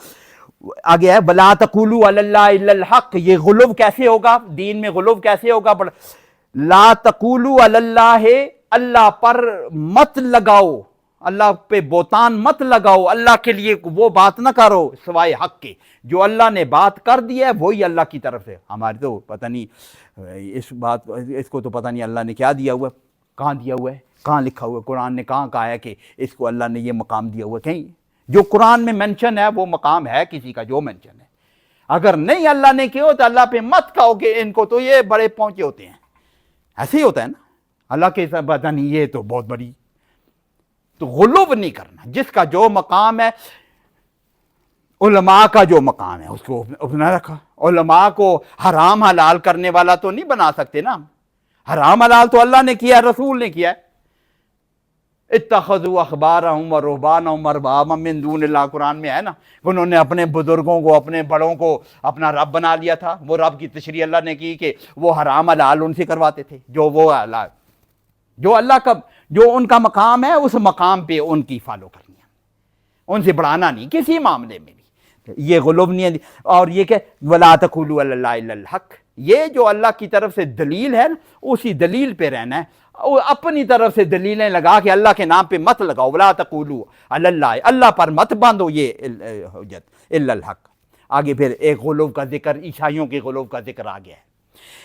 آگے ہے وَلَا تَقُولُوا عَلَى اللَّهِ إِلَّا الْحَقِّ. یہ غلو کیسے ہوگا دین میں؟ غلو کیسے ہوگا؟ لا تقولوا علی اللہ، اللہ پر مت لگاؤ، اللہ پہ بہتان مت لگاؤ، اللہ کے لیے وہ بات نہ کرو سوائے حق کے. جو اللہ نے بات کر دی ہے وہی اللہ کی طرف سے. ہمارے تو پتہ نہیں اس کو تو پتہ نہیں اللہ نے کیا دیا ہوا ہے، کہاں دیا ہوا ہے، کہاں لکھا ہوا ہے. قرآن نے کہاں کہا ہے کہ اس کو اللہ نے یہ مقام دیا ہوا ہے؟ کہیں جو قرآن میں مینشن ہے وہ مقام ہے کسی کا جو مینشن ہے. اگر نہیں اللہ نے کیا تو اللہ پہ مت کہو کہ ان کو تو یہ بڑے پہنچے ہوتے ہیں. ایسے ہی ہوتا ہے نا، اللہ کے پتہ نہیں یہ تو بہت بڑی. تو غلو نہیں کرنا. جس کا جو مقام ہے، علماء کا جو مقام ہے اس کو اپنا رکھا. علماء کو حرام حلال کرنے والا تو نہیں بنا سکتے نا. حرام حلال تو اللہ نے کیا ہے، رسول نے کیا ہے. اتخذوا احبارهم ورهبانهم اربابا من دون اللہ، قرآن میں ہے نا. انہوں نے اپنے بزرگوں کو، اپنے بڑوں کو اپنا رب بنا لیا تھا. وہ رب کی تشریح اللہ نے کی کہ وہ حرام حلال ان سے کرواتے تھے. جو اللہ کا جو ان کا مقام ہے اس مقام پہ ان کی فالو کرنی ہے، ان سے بڑھانا نہیں کسی معاملے میں بھی. یہ غلو نہیں ہے. اور یہ کہ وَلَا تَقُولُوا عَلَى اللَّهِ إِلَّا الْحَقِّ، یہ جو اللہ کی طرف سے دلیل ہے اسی دلیل پہ رہنا ہے. اپنی طرف سے دلیلیں لگا کے اللہ کے نام پہ مت لگاؤ. وَلَا تَقُولُوا عَلَى اللَّهِ، اللہ پر مت باندھو یہ حجت إِلَّا الْحَقِّ. آگے پھر ایک غلو کا ذکر، عیسائیوں کے غلو کا ذکر آ گیا ہے.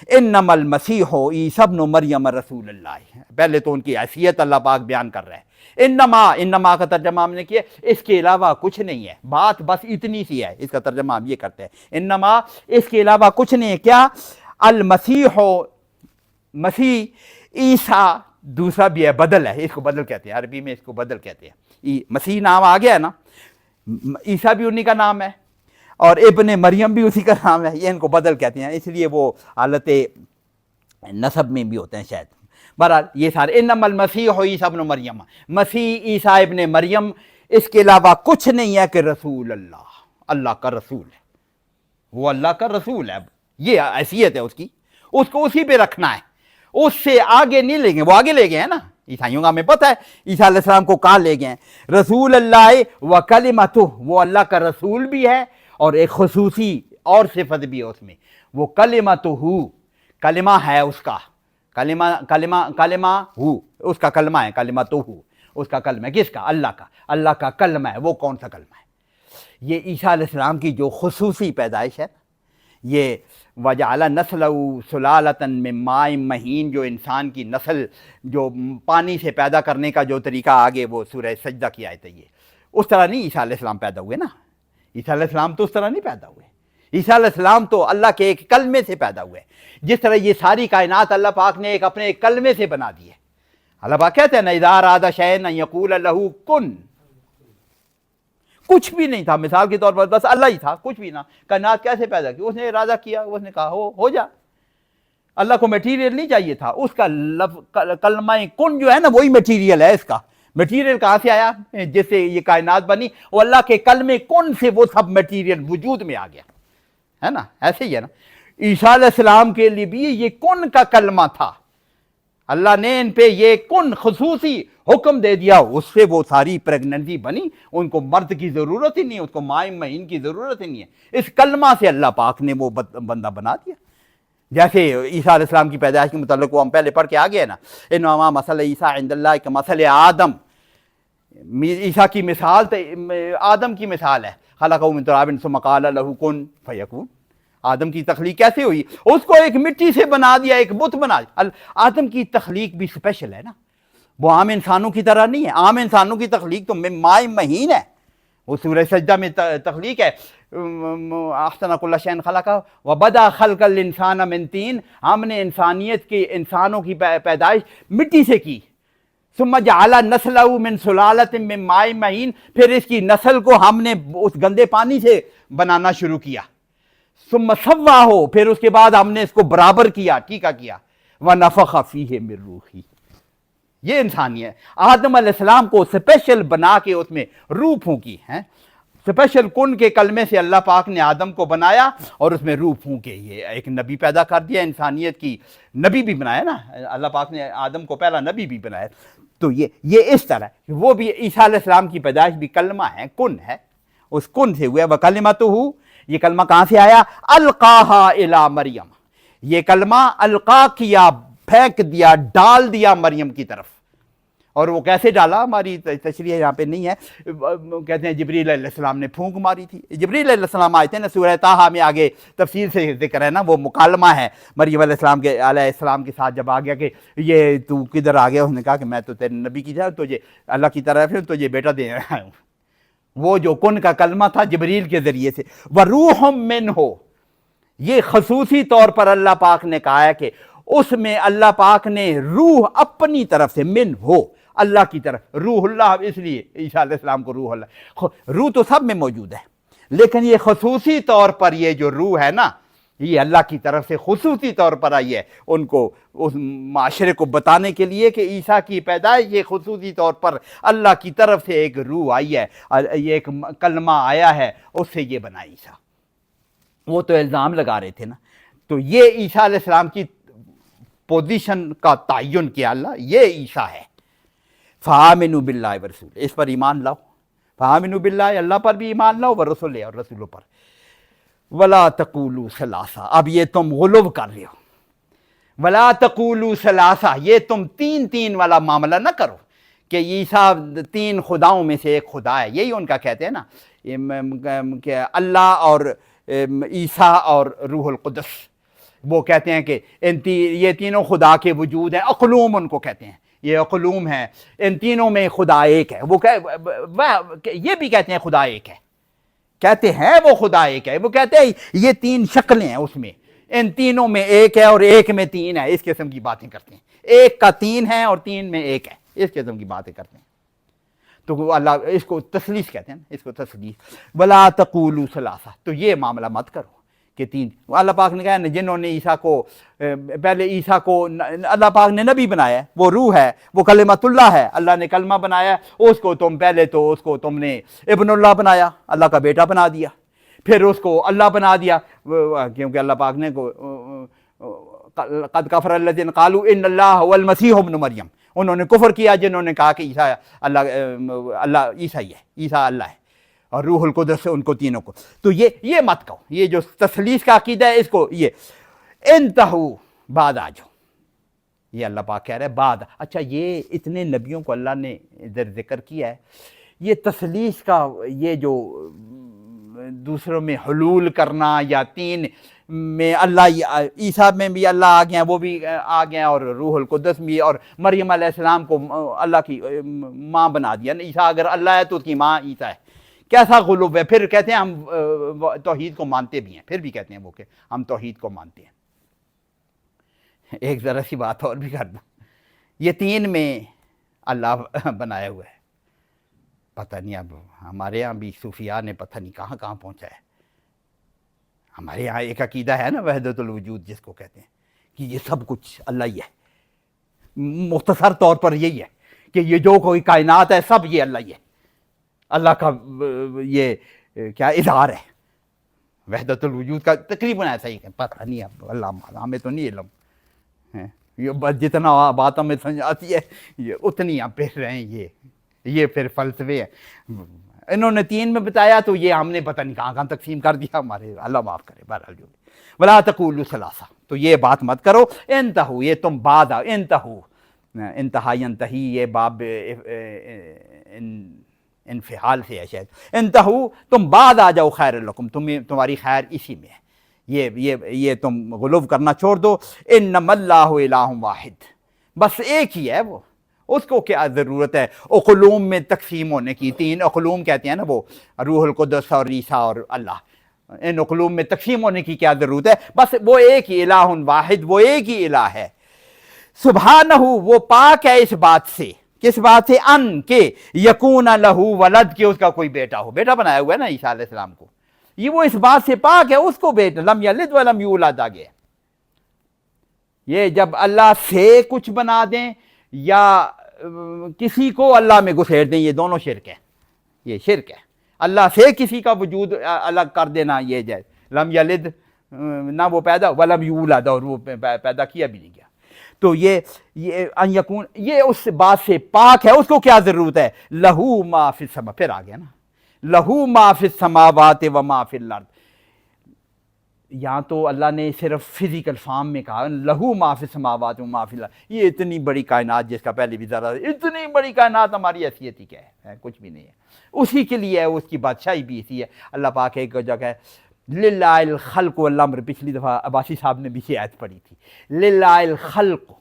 انما المسیح عیسی ابن مریم رسول اللہ. پہلے تو ان کی حیثیت اللہ پاک بیان کر رہا ہے. انما کا ترجمہ ہم نے کیا، اس کے علاوہ کچھ نہیں ہے. بات بس اتنی سی ہے، اس کا ترجمہ ہم یہ کرتے ہیں انما، اس کے علاوہ کچھ نہیں ہے. کیا؟ المسیح، مسیح، عیسیٰ دوسرا بھی ہے، بدل ہے، اس کو بدل کہتے ہیں، عربی میں اس کو بدل کہتے ہیں. مسیح نام آ گیا ہے نا، عیسیٰ بھی انہی کا نام ہے اور ابن مریم بھی اسی کا نام ہے. یہ ان کو بدل کہتے ہیں، اس لیے وہ حالت نسب میں بھی ہوتے ہیں شاید. بہرحال یہ سارے انما المسیح عیسی ابن مریم، مسیح عیسیٰ ابن مریم، اس کے علاوہ کچھ نہیں ہے کہ رسول اللہ، اللہ کا رسول ہے. وہ اللہ کا رسول ہے، یہ حیثیت ہے اس کی. اس کو اسی پہ رکھنا ہے، اس سے آگے نہیں لے گئے. وہ آگے لے گئے ہیں نا عیسائیوں کا، ہمیں پتہ ہے عیسیٰ علیہ السلام کو کہاں لے گئے ہیں. رسول اللہ و کلمتہ، وہ اللہ کا رسول بھی ہے اور ایک خصوصی اور صفت بھی ہے اس میں. وہ کلمتہ، کلمہ ہے اس کا، کلمہ ہو، اس کا کلمہ ہے. کلمتہ، اس کا کلمہ ہے. کس کا؟ اللہ کا. اللہ کا کلمہ ہے. وہ کون سا کلمہ ہے؟ یہ عیسیٰ علیہ السلام کی جو خصوصی پیدائش ہے، یہ وجعل نسلہ سلالۃ من ماء مہین، جو انسان کی نسل جو پانی سے پیدا کرنے کا جو طریقہ آگے وہ سورہ سجدہ کی آیت ہے. یہ اس طرح نہیں عیسیٰ علیہ السلام پیدا ہوئے نا. عیسیٰ علیہ السلام تو اس طرح نہیں پیدا ہوئے. عیسیٰ علیہ السلام تو اللہ کے ایک کلمے سے پیدا ہوئے. جس طرح یہ ساری کائنات اللہ پاک نے اپنے ایک کلمے سے بنا دی ہے. اللہ پاک کہتے ہیں نا اذا اراد شیئا ان یقول له کن. کچھ بھی نہیں تھا، مثال کے طور پر بس اللہ ہی تھا، کچھ بھی نہ. کائنات کیسے پیدا کی؟ اس نے ارادہ کیا، اس نے کہا ہو جا. اللہ کو میٹیریل نہیں چاہیے تھا، اس کا کلمہ کن جو ہے نا وہی میٹیریل ہے. اس کا میٹیریل کہاں سے آیا؟ جس سے یہ کائنات بنی، وہ اللہ کے کلمے کن سے وہ سب میٹیریل وجود میں آ گیا ہے نا. ایسے ہی ہے نا عیسیٰ علیہ السلام کے لیے بھی یہ کن کا کلمہ تھا. اللہ نے ان پہ یہ کن خصوصی حکم دے دیا، اس سے وہ ساری پریگننسی بنی. ان کو مرد کی ضرورت ہی نہیں ہے، اس کو مائیں مہین کی ضرورت ہی نہیں ہے. اس کلمہ سے اللہ پاک نے وہ بندہ بنا دیا. جیسے عیسیٰ علیہ السلام کی پیدائش کے متعلق وہ ہم پہلے پڑھ کے آگے ہیں نا، انما مثل عیسیٰ عند اللہ کمثل آدم. عیسیٰ کی مثال آدم کی مثال ہے. خلقہ من تراب ثم قال له کن فیکون. آدم کی تخلیق کیسے ہوئی؟ اس کو ایک مٹی سے بنا دیا، ایک بت بنا دیا. آدم کی تخلیق بھی اسپیشل ہے نا، وہ عام انسانوں کی طرح نہیں ہے. عام انسانوں کی تخلیق تو مائع مہین ہے، وہ سورہ سجدہ میں تخلیق ہے. احسن کل شیء خلقہ وبدأ خلق الانسان من طین. ہم نے انسانوں کی پیدائش مٹی سے کی. ثم جعل نسلہ من سلالۃ من ماء مہین. پھر اس کی نسل کو ہم نے اس گندے پانی سے بنانا شروع کیا. ثم سواہ، پھر اس کے بعد ہم نے اس کو برابر کیا، ٹھیکا کیا. ونفخ فیہ من روحی. یہ انسانی ہے. آدم علیہ السلام کو اسپیشل بنا کے اس میں روح پھونکی ہے. اسپیشل کن کے کلمے سے اللہ پاک نے آدم کو بنایا اور اس میں روح پھونکے یہ ایک نبی پیدا کر دیا. انسانیت کی نبی بھی بنایا نا اللہ پاک نے، آدم کو پہلا نبی بھی بنایا. تو یہ اس طرح وہ بھی عیسیٰ علیہ السلام کی پیدائش بھی کلمہ ہے، کن ہے. اس کن سے ہوا. وَكَلِمَتُهُ. یہ کلمہ کہاں سے آیا؟ القاها الی مریم. یہ کلمہ القا کیا، پھینک دیا، ڈال دیا مریم کی طرف. اور وہ کیسے ڈالا؟ ہماری تشریح یہاں پہ نہیں ہے. کہتے ہیں جبریل علیہ السلام نے پھونک ماری تھی. جبریل علیہ السلام آئے تھے نا، سورہ طٰہٰ میں آگے تفصیل سے ذکر ہے نا، وہ مکالمہ ہے مریم علیہ السلام کے ساتھ. جب آ گیا کہ یہ تو کدھر آ گیا، اس نے کہا کہ میں تو تیرے نبی کی طرف، تجھے اللہ کی طرف ہے، تجھے بیٹا دے رہا ہوں. وہ جو کن کا کلمہ تھا جبریل کے ذریعے سے. وَرُوحٌ مِّنْهُ. یہ خصوصی طور پر اللہ پاک نے کہا ہے کہ اس میں اللہ پاک نے روح اپنی طرف سے، من ہو اللہ کی طرف. روح اللہ، اس لیے عیسیٰ علیہ السلام کو روح اللہ. روح تو سب میں موجود ہے، لیکن یہ خصوصی طور پر یہ جو روح ہے نا، یہ اللہ کی طرف سے خصوصی طور پر آئی ہے ان کو اس معاشرے کو بتانے کے لیے کہ عیسیٰ کی پیدائش یہ خصوصی طور پر اللہ کی طرف سے ایک روح آئی ہے، یہ ایک کلمہ آیا ہے، اس سے یہ بنا عیسیٰ. وہ تو الزام لگا رہے تھے نا. تو یہ عیسیٰ علیہ السلام کی پوزیشن کا تعین کیا اللہ، یہ عیسیٰ ہے. فآمنوا باللہ ورسول. اس پر ایمان لاؤ. فآمنوا باللہ، اللہ پر بھی ایمان لاؤ، ورسول اور رسولوں پر. ولا تقولوا ثلاثہ. اب یہ تم غلو کر رہے ہو. ولا تقولوا ثلاثہ، یہ تم تین والا معاملہ نہ کرو کہ عیسیٰ 3 خداؤں میں سے ایک خدا ہے. یہی ان کا کہتے ہیں نا کہ اللہ اور عیسیٰ اور روح القدس. وہ کہتے ہیں کہ یہ تینوں خدا کے وجود ہیں. اقلوم ان کو کہتے ہیں، یہ اقلوم ہے. ان تینوں میں خدا ایک ہے. وہ یہ بھی کہتے ہیں خدا ایک ہے، کہتے ہیں وہ خدا ایک ہے. وہ کہتے ہیں یہ 3 شکلیں ہیں اس میں، ان تینوں میں ایک ہے اور ایک میں 3 ہے. اس قسم کی باتیں کرتے ہیں. ایک کا 3 ہے اور 3 میں ایک ہے، اس قسم کی باتیں کرتے ہیں. تو اللہ اس کو تثلیث کہتے ہیں، اس کو تثلیث. ولا تقولوا ثلاثہ. تو یہ معاملہ مت کرو کہ 3. اللہ پاک نے کہا نا، جنہوں نے عیسیٰ کو پہلے عیسیٰ کو اللہ پاک نے نبی بنایا ہے، وہ روح ہے، وہ کلمۃ اللہ ہے. اللہ نے کلمہ بنایا، اس کو تم پہلے تو اس کو تم نے ابن اللہ بنایا، اللہ کا بیٹا بنا دیا. پھر اس کو اللہ بنا دیا، کیونکہ اللہ پاک نے قد کفر الذین قالوا ان اللہ هو المسیح ابن مریم. انہوں نے کفر کیا جنہوں نے کہا کہ عیسیٰ اللہ عیسیٰ ہی ہے، عیسیٰ اللہ ہے، اور روح القدس سے ان کو تینوں کو. تو یہ مت کہو. یہ جو تثلیث کا عقیدہ ہے، اس کو یہ انتہو، بعد آ جاؤ. یہ اللہ پاک کہہ رہا ہے بعد. اچھا، یہ اتنے نبیوں کو اللہ نے ادھر ذکر کیا ہے. یہ تثلیث کا یہ جو دوسروں میں حلول کرنا، یا 3 میں اللہ، عیسیٰ میں بھی اللہ آ گیا، وہ بھی آ گیا، اور روح القدس بھی، اور مریم علیہ السلام کو اللہ کی ماں بنا دیا. عیسیٰ اگر اللہ ہے تو اس کی ماں عیسیٰ ہے. کیسا غلو ہے؟ پھر کہتے ہیں ہم توحید کو مانتے بھی ہیں، پھر بھی کہتے ہیں وہ کہ ہم توحید کو مانتے ہیں۔ ایک ذرا سی بات اور بھی کر دوں، یہ تین میں اللہ بنایا ہوا ہے، پتہ نہیں اب ہمارے ہاں بھی صوفیاء نے پتہ نہیں کہاں کہاں پہنچا ہے۔ ہمارے یہاں ایک عقیدہ ہے نا وحدت الوجود جس کو کہتے ہیں، کہ یہ سب کچھ اللہ ہی ہے، مختصر طور پر یہی ہے کہ یہ جو کوئی کائنات ہے سب یہ اللہ ہی ہے، اللہ کا یہ کیا اظہار ہے وحدت الوجود کا، تقریباً ایسا ہی ہے، پتہ نہیں اب اللہ، ہمیں تو نہیں علم ہے، یہ جتنا بات ہمیں سمجھ آتی ہے یہ اتنی ہم پھر رہے ہیں، یہ پھر فلسفے ہیں۔ انہوں نے تین میں بتایا تو یہ ہم نے پتہ نہیں کہاں کہاں تقسیم کر دیا، ہمارے اللہ معاف کرے، بہرحال جو ولا تقولوا ثلاثہ، تو یہ بات مت کرو، انتہو، یہ تم بعد آؤ، انتہو، انتہا ینتہی یہ باب انفعال سے ہے شاید، انتہو تم بعد آ جاؤ، خیر لکم، تمہاری خیر اسی میں ہے، یہ تم غلو کرنا چھوڑ دو، انما اللہ الہ واحد، بس ایک ہی ہے وہ، اس کو کیا ضرورت ہے اقلوم میں تقسیم ہونے کی؟ تین اقلوم کہتے ہیں نا وہ، روح القدس اور عیسیٰ اور اللہ، ان اقلوم میں تقسیم ہونے کی کیا ضرورت ہے؟ بس وہ ایک ہی الہ واحد، وہ ایک ہی الہ ہے، سبحانہ، وہ پاک ہے اس بات سے، کس بات سے؟ ان کے یکون لہو ولد، کہ اس کا کوئی بیٹا ہو، بیٹا بنایا ہوا ہے نا عیسیٰ علیہ السلام کو، یہ وہ اس بات سے پاک ہے، اس کو بیٹا، لم یلد ولم یولد آگے۔ یہ جب اللہ سے کچھ بنا دیں یا کسی کو اللہ میں گھسیڑ دیں، یہ دونوں شرک ہے، یہ شرک ہے، اللہ سے کسی کا وجود الگ کر دینا، یہ جائے، لم یلد، نہ وہ پیدا، ولم یولد، اور وہ پیدا کیا بھی نہیں گیا، تو یہ ان یکون، یہ اس بات سے پاک ہے، اس کو کیا ضرورت ہے؟ لہو ما فی السما، پھر آ گیا نا، لہو ما فی السماوات و ما فی الارض، یہاں تو اللہ نے صرف فزیکل فارم میں کہا، لہو ما فی السماوات و ما فی الارض، یہ اتنی بڑی کائنات جس کا پہلے بھی ذرا، اتنی بڑی کائنات ہماری حیثیت ہی کیا ہے، کچھ بھی نہیں ہے، اسی کے لیے ہے، اس کی بادشاہی بھی اسی ہے۔ اللہ پاک ایک جگہ ہے للہ الخلق والامر، پچھلی دفعہ عباسی صاحب نے بھی یہ آیت پڑھی تھی، للہ الخلق،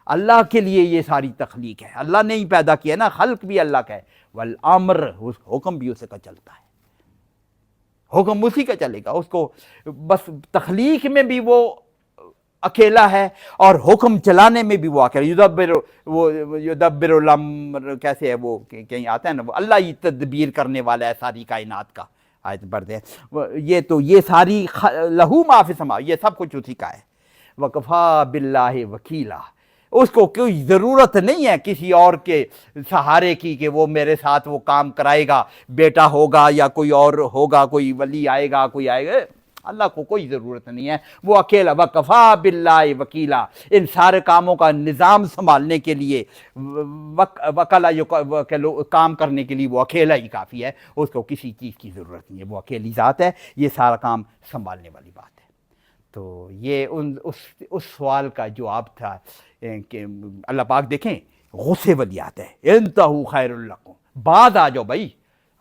اللہ کے لیے یہ ساری تخلیق ہے، اللہ نے ہی پیدا کیا نا، خلق بھی اللہ کا ہے، والامر، حکم بھی اسی کا چلتا ہے، حکم اسی کا چلے گا، اس کو بس تخلیق میں بھی وہ اکیلا ہے اور حکم چلانے میں بھی وہ اکیلا، یدبر الامر، کیسے ہے وہ کہیں آتا ہے نا، وہ اللہ ہی تدبیر کرنے والا ہے ساری کائنات کا، آیت پڑھتے ہیں، یہ تو یہ ساری لہو ما فی السما، یہ سب کچھ اسی کا ہے، وکفا باللہ وکیلا، اس کو کوئی ضرورت نہیں ہے کسی اور کے سہارے کی کہ وہ میرے ساتھ وہ کام کرائے گا، بیٹا ہوگا یا کوئی اور ہوگا، کوئی ولی آئے گا، کوئی آئے گا، اللہ کو کوئی ضرورت نہیں ہے، وہ اکیلا، وکفا باللہ وکیلا، ان سارے کاموں کا نظام سنبھالنے کے لیے، وکلا کام کرنے کے لیے وہ اکیلا ہی کافی ہے، اس کو کسی چیز کی ضرورت نہیں ہے، وہ اکیلی ذات ہے، یہ سارا کام سنبھالنے والی بات ہے۔ تو یہ اس سوال کا جواب تھا کہ اللہ پاک دیکھیں غصے والی آتا ہے، انتہو خیر لکم، بعد آ جاؤ بھائی،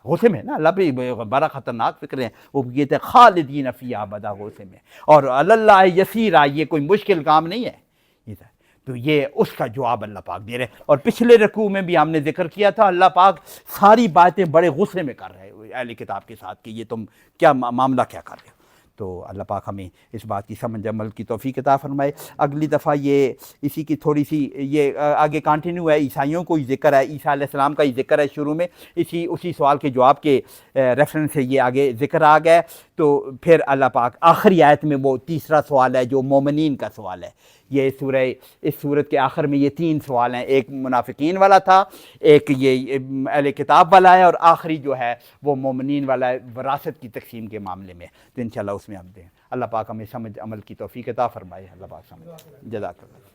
غصے میں نا اللہ بھی بڑا خطرناک فکر ہے، وہ کہتے ہیں خالدین فیہا ابدا، غصے میں، اور اللہ یسیرا، یہ کوئی مشکل کام نہیں ہے، تو یہ اس کا جواب اللہ پاک دے رہے ہیں۔ اور پچھلے رکوع میں بھی ہم نے ذکر کیا تھا، اللہ پاک ساری باتیں بڑے غصے میں کر رہے ہیں اہل کتاب کے ساتھ کہ یہ تم کیا معاملہ کیا کر رہے ہو، تو اللہ پاک ہمیں اس بات کی سمجھ عمل کی توفیق عطا فرمائے۔ اگلی دفعہ یہ اسی کی تھوڑی سی یہ آگے کنٹینیو ہے، عیسائیوں کو ہی ذکر ہے، عیسیٰ علیہ السلام کا ہی ذکر ہے شروع میں، اسی سوال کے جواب کے ریفرنس سے یہ آگے ذکر آ گیا، تو پھر اللہ پاک آخری آیت میں وہ تیسرا سوال ہے جو مومنین کا سوال ہے، یہ اس صورت کے آخر میں یہ تین سوال ہیں، ایک منافقین والا تھا، ایک یہ اہل کتاب والا ہے، اور آخری جو ہے وہ مومنین والا ہے وراثت کی تقسیم کے معاملے میں، تو انشاءاللہ اس میں ہم دیں۔ اللہ پاک ہمیں سمجھ عمل کی توفیق عطا فرمائے، اللہ پاک سمجھ، جزاک اللہ۔